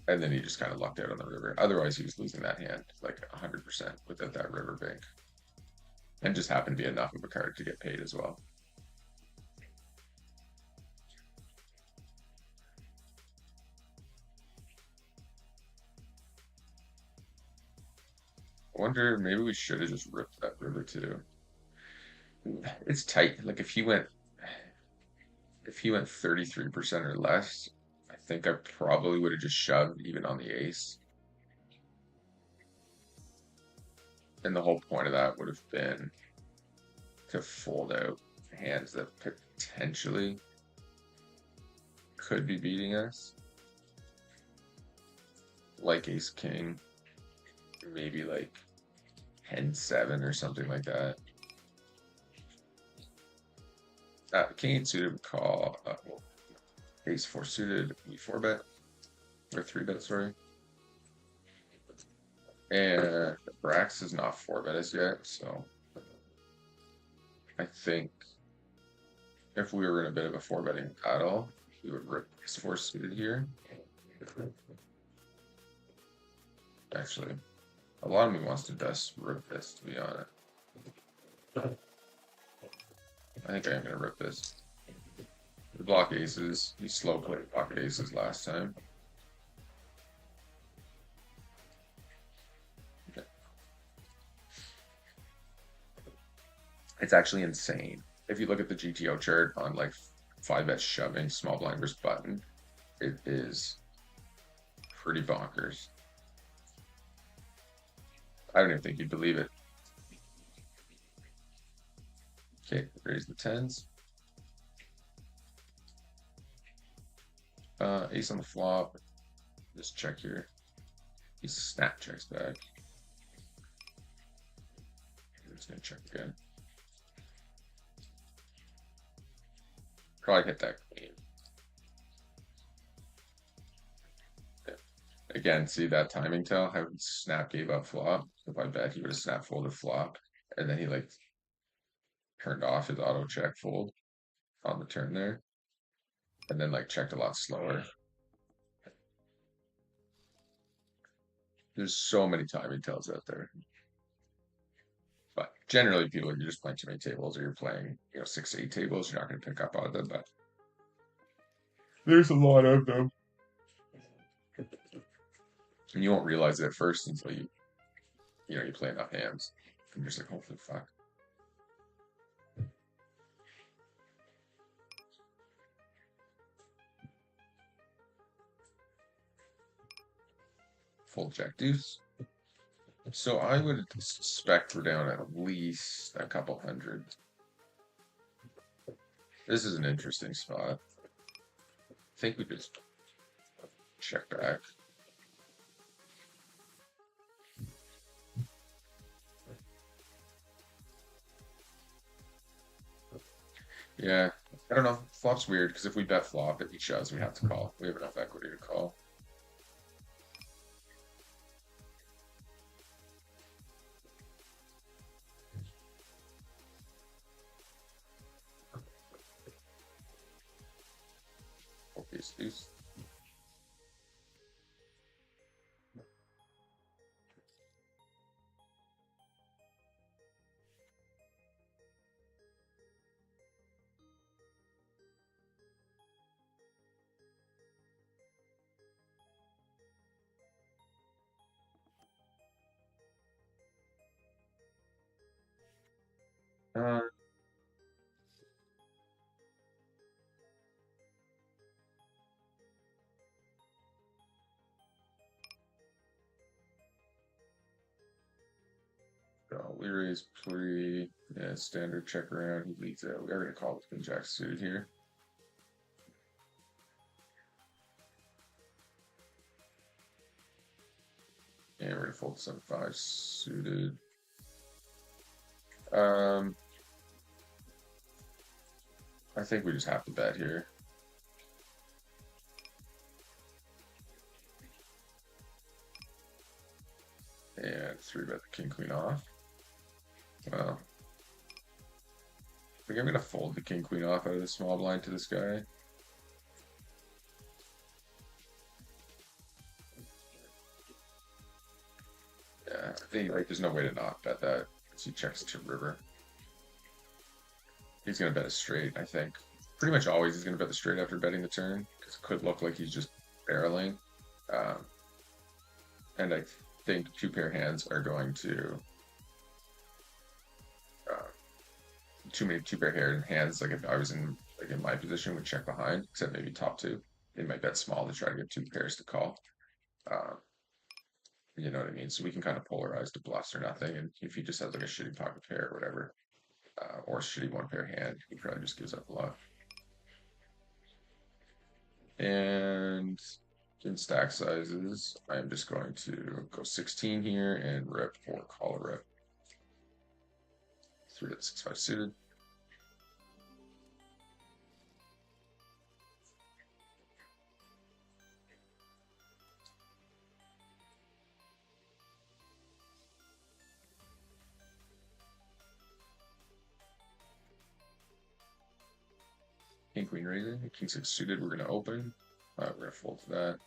And then he just kind of lucked out on the river. Otherwise, he was losing that hand like 100% without that river bank. And just happened to be enough of a card to get paid as well. I wonder, maybe we should have just ripped that river too. It's tight. Like if he went 33% or less, I think I probably would have just shoved even on the ace. And the whole point of that would have been to fold out hands that potentially could be beating us. Like ace king, maybe like 10-7 or something like that. King 8 suited would call well, ace 4 suited, we 4-bet or 3-bet, sorry. And Brax is not 4-bet as yet, so I think if we were in a bit of a 4-betting battle, we would rip ace 4 suited here. Actually, a lot of me wants to just rip this, to be honest. I think I am going to rip this. We block aces. He slow played pocket aces last time. Okay. It's actually insane. If you look at the GTO chart on like 5-bet shoving, small blind versus button, it is pretty bonkers. I don't even think you'd believe it. Okay, raise the 10s. Ace on the flop. Just check here. He snap checks back. I'm just gonna check again. Probably hit that queen. Yeah. Again, see that timing tell? How snap gave up flop. If I bet he would have snap folded flop, and then he like turned off his auto check fold on the turn there, and then like checked a lot slower. There's so many timing tells out there. But generally, people, you're just playing too many tables, or you're playing, 6 to 8 tables. You're not going to pick up on them, but there's a lot of them, and you won't realize it at first until you play enough hands. And you're just like, holy fuck. Full jack deuce. So I would suspect we're down at least a couple hundred. This is an interesting spot. I think we just check back. Yeah, I don't know. Flop's weird because if we bet flop, if he shoves, we have to call. We have enough equity to call. Okay, deuce. Uh, we raise pre, yeah, standard check around. He leads out. We are going to call with King Jack suited here. And we're going to fold 7-5 suited. I think we just have to bet here. And 3-bet the king queen off. Well, I think I'm gonna fold the king queen off out of the small blind to this guy. I think like there's no way to not bet that because he checks to river. He's gonna bet a straight, I think. Pretty much always he's gonna bet the straight after betting the turn because it could look like he's just barreling. Um, and I think two pair hands are going to uh, too many two pair hands. Like if I was in like in my position, would check behind, except maybe top two. They might bet small to try to get two pairs to call. Um, you know what I mean? So we can kind of polarize to bluffs or nothing. And if he just has like a shitty pocket pair or whatever, or a shitty one pair hand, he probably just gives up a lot. And in stack sizes, I'm just going to go 16 here and rip or call a rip. 3 to the 6-5 suited. King queen raising, king 6 suited. We're going to open. We're going to fold to that.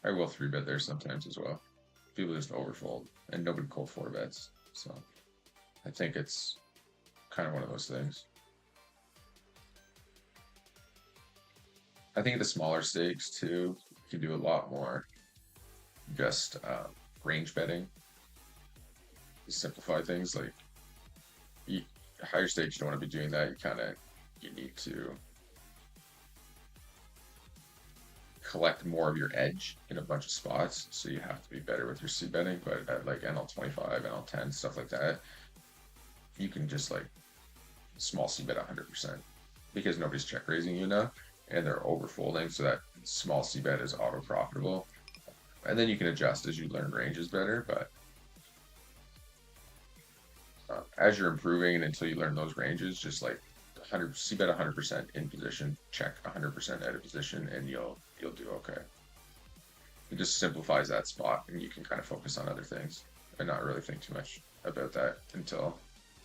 I will 3-bet there sometimes as well. People just overfold, and nobody cold 4-bets. So I think it's kind of one of those things. I think at the smaller stakes too, you can do a lot more just range betting. You simplify things like higher stakes. You don't want to be doing that. You need to collect more of your edge in a bunch of spots, so you have to be better with your C betting. But at like NL25, NL10, stuff like that, you can just like small C bet 100% because nobody's check raising you enough and they're overfolding, so that small C bet is auto profitable. And then you can adjust as you learn ranges better, but as you're improving and until you learn those ranges, just like 100 C bet 100% in position, check 100% out of position, and you'll do okay. It just simplifies that spot, and you can kind of focus on other things and not really think too much about that until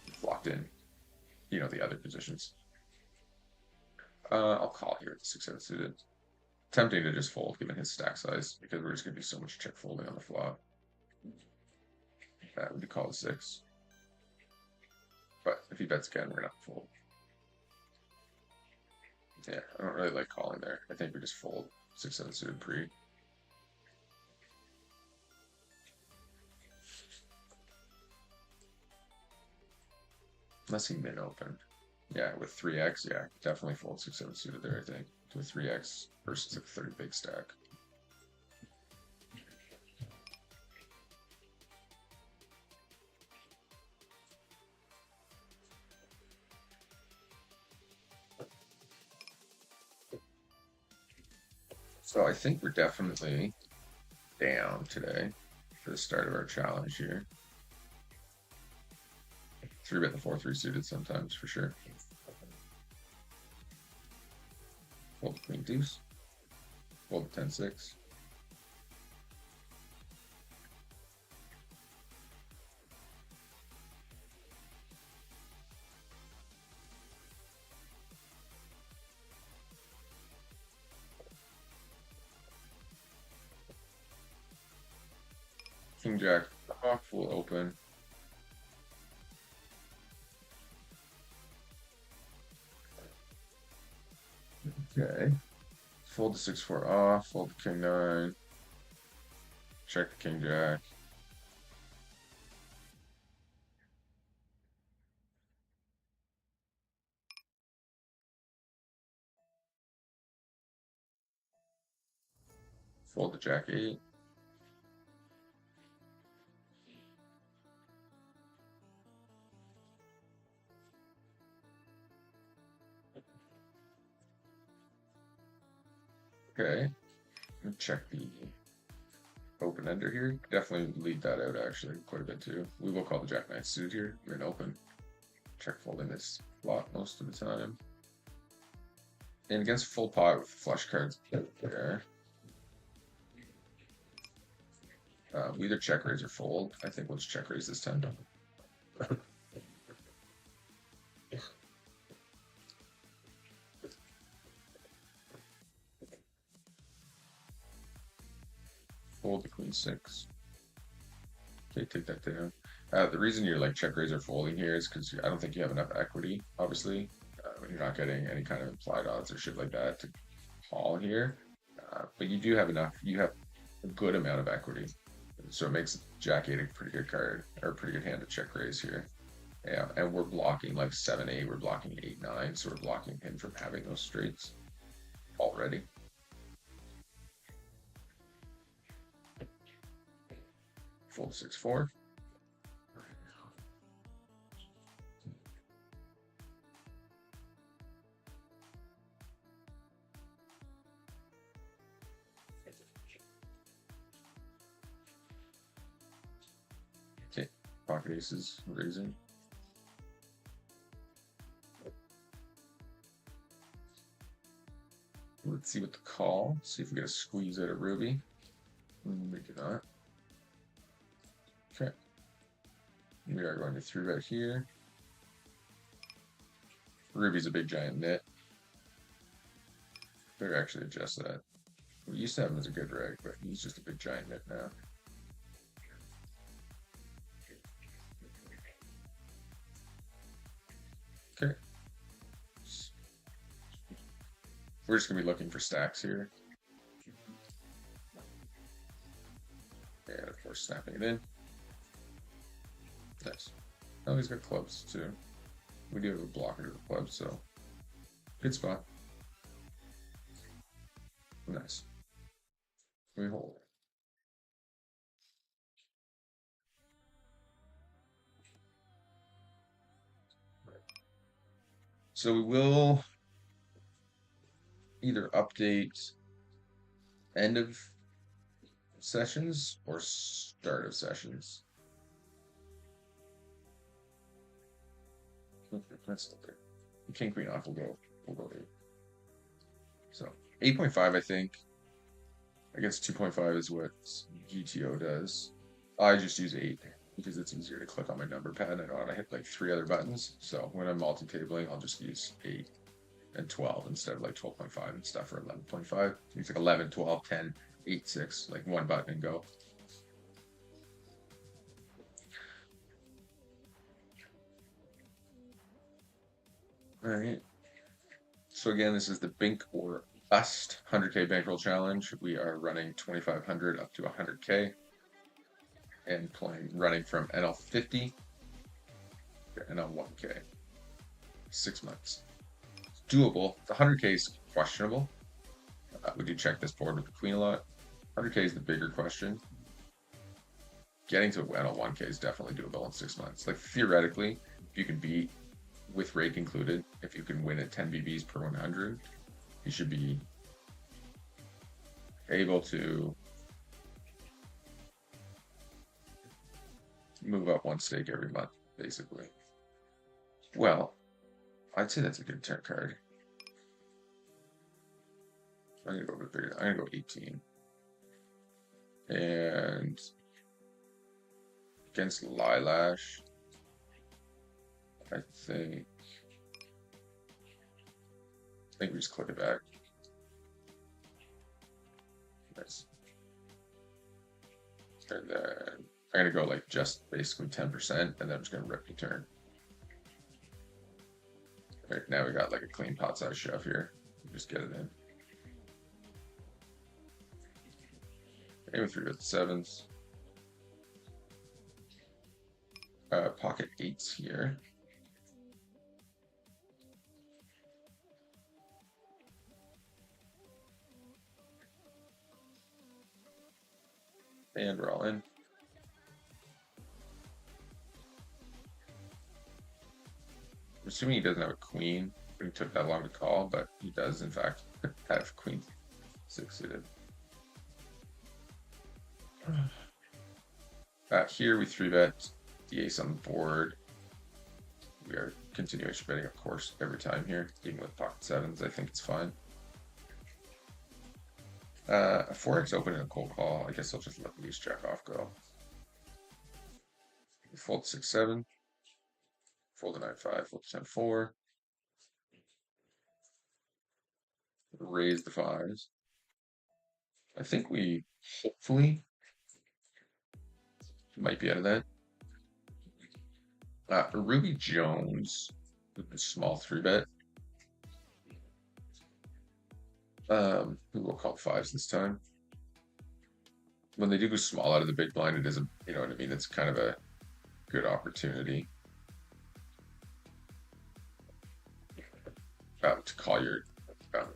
you've locked in, the other positions. I'll call here at 6-7 suited. Tempting to just fold given his stack size because we're just gonna be so much check folding on the flop. That would be call a 6. But if he bets again, we're gonna fold. Yeah, I don't really like calling there. I think we just fold 6-7 suited pre. Unless he min open. Yeah, with 3x, yeah, definitely fold 6-7 suited there, I think. To a 3x versus a 30 big stack. So I think we're definitely down today for the start of our challenge here. 3-bet the 4-3 suited sometimes for sure. Fold the queen deuce. Fold the 10-6. King jack off will open. Okay. Fold the 6-4 off, fold the king 9. Check the king jack. Fold the jack 8. Okay. Check the open ender here. Definitely leave that out actually quite a bit too. We will call the jack 9 suited here. We're in open. Check folding this flop most of the time. And against full pot with flush cards there. We either check raise or fold. I think we'll just check raise this time. Fold the queen 6. Okay, take that down. The reason you're like check raise or folding here is because I don't think you have enough equity, obviously. When you're not getting any kind of implied odds or shit like that to call here. But you do have enough, you have a good amount of equity. So it makes Jack 8 a pretty good card, or a pretty good hand to check raise here. Yeah, and we're blocking like 7-8, we're blocking 8-9, so we're blocking him from having those straights already. Fold 6-4. Okay, pocket aces raising. Let's see what the call. See if we get a squeeze out of Ruby. We do not. Okay. We are going to 3-bet here. Ruby's a big giant nit. Better actually adjust that. We used to have him as a good reg, but he's just a big giant nit now. Okay. We're just gonna be looking for stacks here. And of course snapping it in. Nice. Oh, he's got clubs too. We do have a blocker to the clubs, so good spot. Nice. We hold. So we will either update end of sessions or start of sessions. That's okay. King queen off. We'll go 8. So 8.5, I think. I guess 2.5 is what GTO does. I just use 8 because it's easier to click on my number pad. I don't want to hit like 3 other buttons. So when I'm multi-tabling, I'll just use 8 and 12 instead of like 12.5 and stuff, or 11.5. It's like 11, 12, 10, 8, 6, like one button and go. All right. So again, this is the Bink or Bust 100K bankroll challenge. We are running 2,500 up to 100K and running from NL50 to NL1K. 6 months. It's doable. The 100K is questionable. We do check this board with the queen a lot. 100K is the bigger question. Getting to NL1K is definitely doable in 6 months. Like theoretically, if you can beat with rake included, if you can win at 10 BBs per 100, you should be able to move up one stake every month, basically. Well, I'd say that's a good turn card. I'm gonna go a bit bigger. I'm gonna go 18. And against Lilash, I think we just click it back. Nice. And then I'm gonna go like just basically 10%, and then I'm just gonna rip the turn. All right, now we got like a clean pot size shove here. Just get it in. Aim 3 with 7s. Pocket 8s here. And we're all in. I'm assuming he doesn't have a queen. It took that long to call, but he does in fact have queen 6 suited. Here we 3-bet the ace on the board. We are continuation betting, of course, every time here, even with pocket 7s. I think it's fine. A 4x open and a cold call. I guess I'll just let the ace jack off go. Fold 6-7. Fold a 9-5. Fold 10-4. Raise the 5s. I think we hopefully might be out of that. Ruby Jones, with a small 3-bet. We'll call fives this time. When they do go small out of the big blind, it is a, you know what I mean? It's kind of a good opportunity to call um,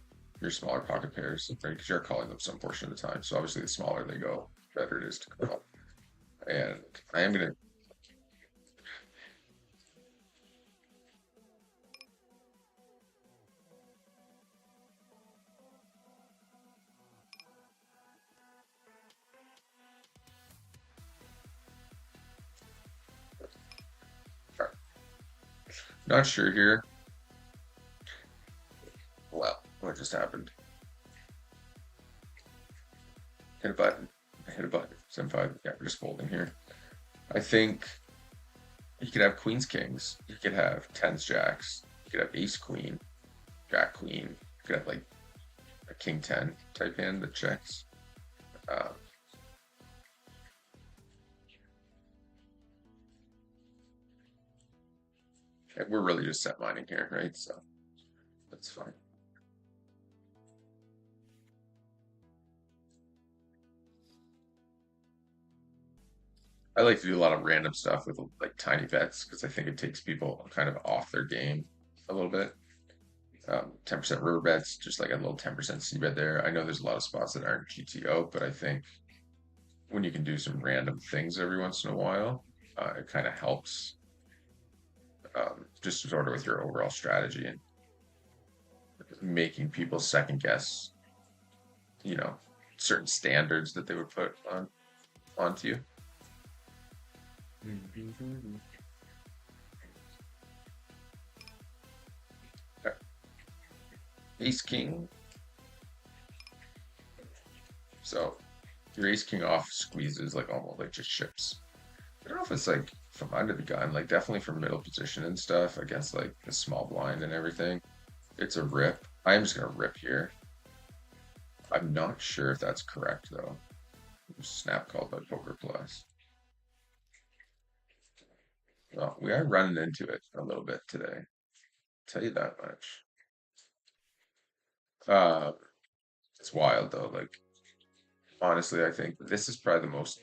your smaller pocket pairs, right? Because you're calling them some portion of the time. So obviously, the smaller they go, the better it is to call. And I am gonna. Not sure here. Well, what just happened? Hit a button. I hit a button. 7-5. Yeah, we're just folding here. I think you could have queens, kings. You could have tens, jacks. You could have ace, queen, jack, queen. You could have like a king 10 type hand that checks. Uh, we're really just set mining here, right? So that's fine. I like to do a lot of random stuff with like tiny bets because I think it takes people kind of off their game a little bit. 10% river bets, just like a little 10% C bet there. I know there's a lot of spots that aren't GTO, but I think when you can do some random things every once in a while, it kind of helps just sort of with your overall strategy and making people second guess, you know, certain standards that they would put onto you. Okay. Ace King. So your Ace King off squeezes like almost like just chips. I don't know if it's like from under the gun, like definitely from middle position and stuff against like the small blind and everything. It's a rip. I'm just gonna rip here. I'm not sure if that's correct though. Snap called by Poker Plus. Well, we are running into it a little bit today. I'll tell you that much. Uh, it's wild though. Like honestly, I think this is probably the most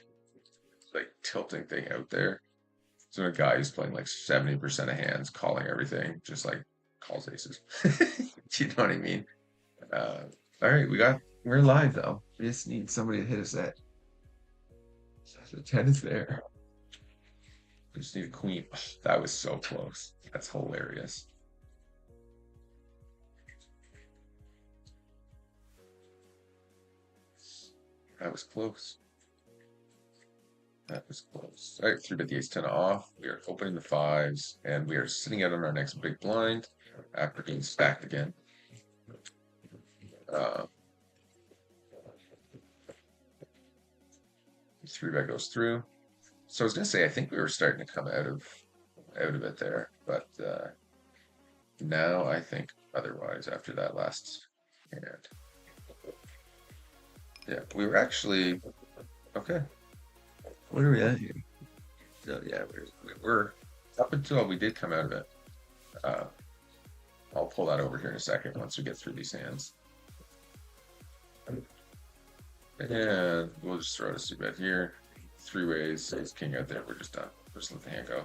like tilting thing out there. So a guy who's playing like 70% of hands, calling everything, just like calls aces. Do you know what I mean? Uh, all right, we're live though. We just need somebody to hit us at. The 10 is there. We just need a queen. Oh, that was so close. That's hilarious. That was close. That was close. All right, 3-bet the ace 10 off. We are opening the fives, and we are sitting out on our next big blind after being stacked again. 3-bet goes through. So I was gonna say I think we were starting to come out of it there, but now I think otherwise after that last hand. Yeah, we were actually okay. What are we at here? So yeah, we're up until we did come out of it. Uh, I'll pull that over here in a second once we get through these hands. And we'll just throw a c-bet here. 3 ways, ace king out there. We're just done. Just let the hand go.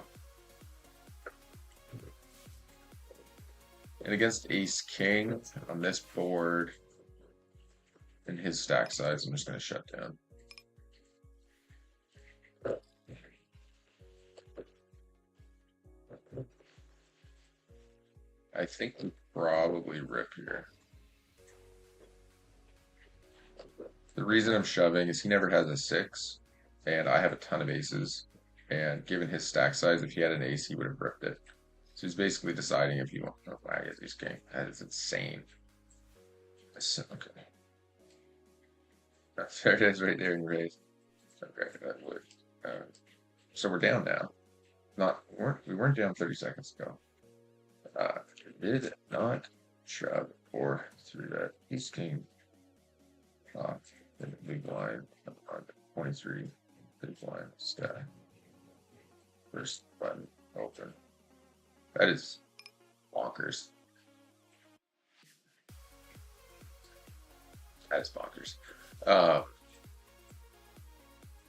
And against ace king on this board in his stack size, I'm just going to shut down. I think we probably rip here. The reason I'm shoving is he never has a 6, and I have a ton of aces. And given his stack size, if he had an ace, he would have ripped it. So he's basically deciding if he wants to wag his ace king. That is insane. Okay. There it is right there in your face. Okay, that would. So we're down now. We weren't down 30 seconds ago. Did not shove or 3-bet. Ace king off in the big line on 23 big blind stack. first button open. That is bonkers. That is bonkers. Uh,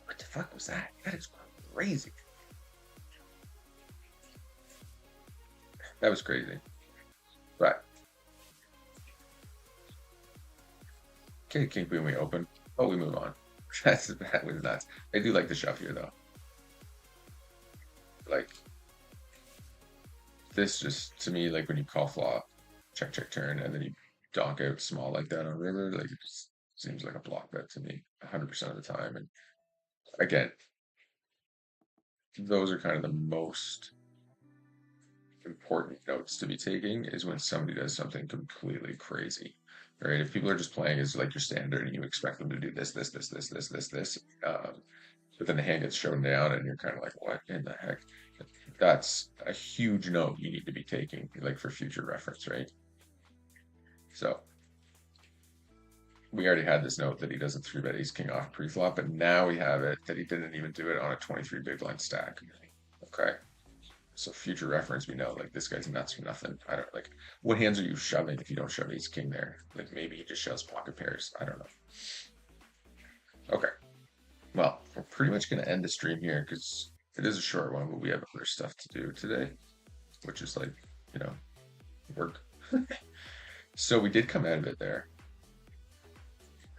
what the fuck was that? That is crazy. That was crazy. But okay, King Boom we open. Oh, we move on. That was nuts. I do like the shove here though. Like this just to me, like when you call flop, check check turn, and then you donk out small like that on river, like it just seems like a block bet to me 100% of the time. And again, those are kind of the most important notes to be taking is when somebody does something completely crazy. Right? If people are just playing as like your standard and you expect them to do this, but then the hand gets shown down and you're kind of like, what in the heck? That's a huge note you need to be taking, like for future reference, right? So we already had this note that he doesn't three bet ace king off pre-flop, but now we have it that he didn't even do it on a 23 big blind stack. Okay. So future reference, we know like this guy's nuts for nothing. I don't like what hands are you shoving if you don't shove ace king there? Like maybe he just shoves pocket pairs. I don't know. Okay. Well, we're pretty much gonna end the stream here because it is a short one, but we have other stuff to do today, which is like, you know, work. So we did come out of it there.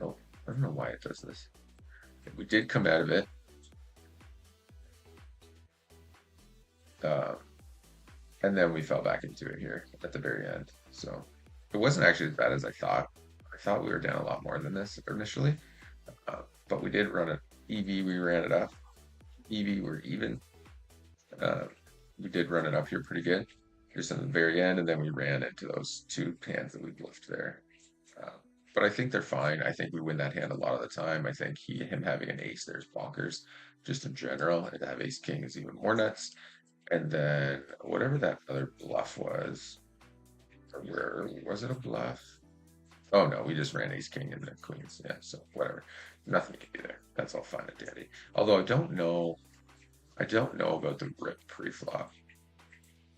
Oh, I don't know why it does this. We did come out of it. Uh, and then we fell back into it here at the very end. So it wasn't actually as bad as I thought. I thought we were down a lot more than this initially, but we did run it. EV, we ran it up. EV, we're even. Uh, we did run it up here pretty good, just in the very end, and then we ran into those two hands that we bluffed there. Uh, but I think they're fine. I think we win that hand a lot of the time. I think him having an ace there's bonkers, just in general, and to have ace king is even more nuts. And then whatever that other bluff was, or where was it a bluff? Oh no, we just ran ace king and the queens. Yeah, so whatever. Nothing you can do there. That's all fine and dandy. Although I don't know about the rip pre-flop.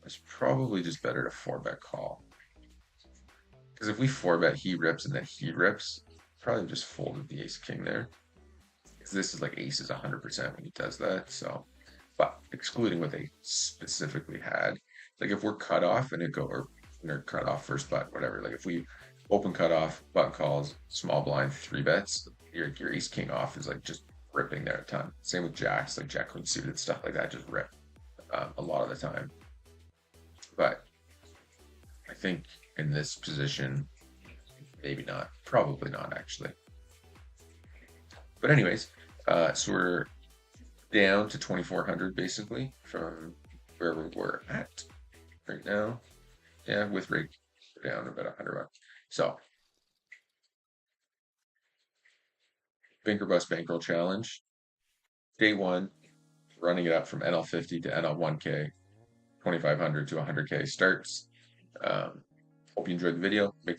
It's probably just better to four bet call. Because if we four bet he rips and then he rips, probably just folded the ace king there. Because this is like ace is 100% when he does that. So, but excluding what they specifically had, like if we're cut off and it go or cut off first button, whatever. Like if we open cut off, button calls, small blind, three bets, your ace king off is like just ripping there a ton. Same with jacks, like jack queen suited stuff like that, just rip a lot of the time. But I think in this position, maybe not, probably not actually. But anyways, so we're down to 2,400 basically from where we were at right now. Yeah, with rig we're down about $100. So Binker Bus Bankroll Challenge, day one, running it up from NL50 to NL1K, 2,500 to 100K starts. Hope you enjoyed the video. Make sure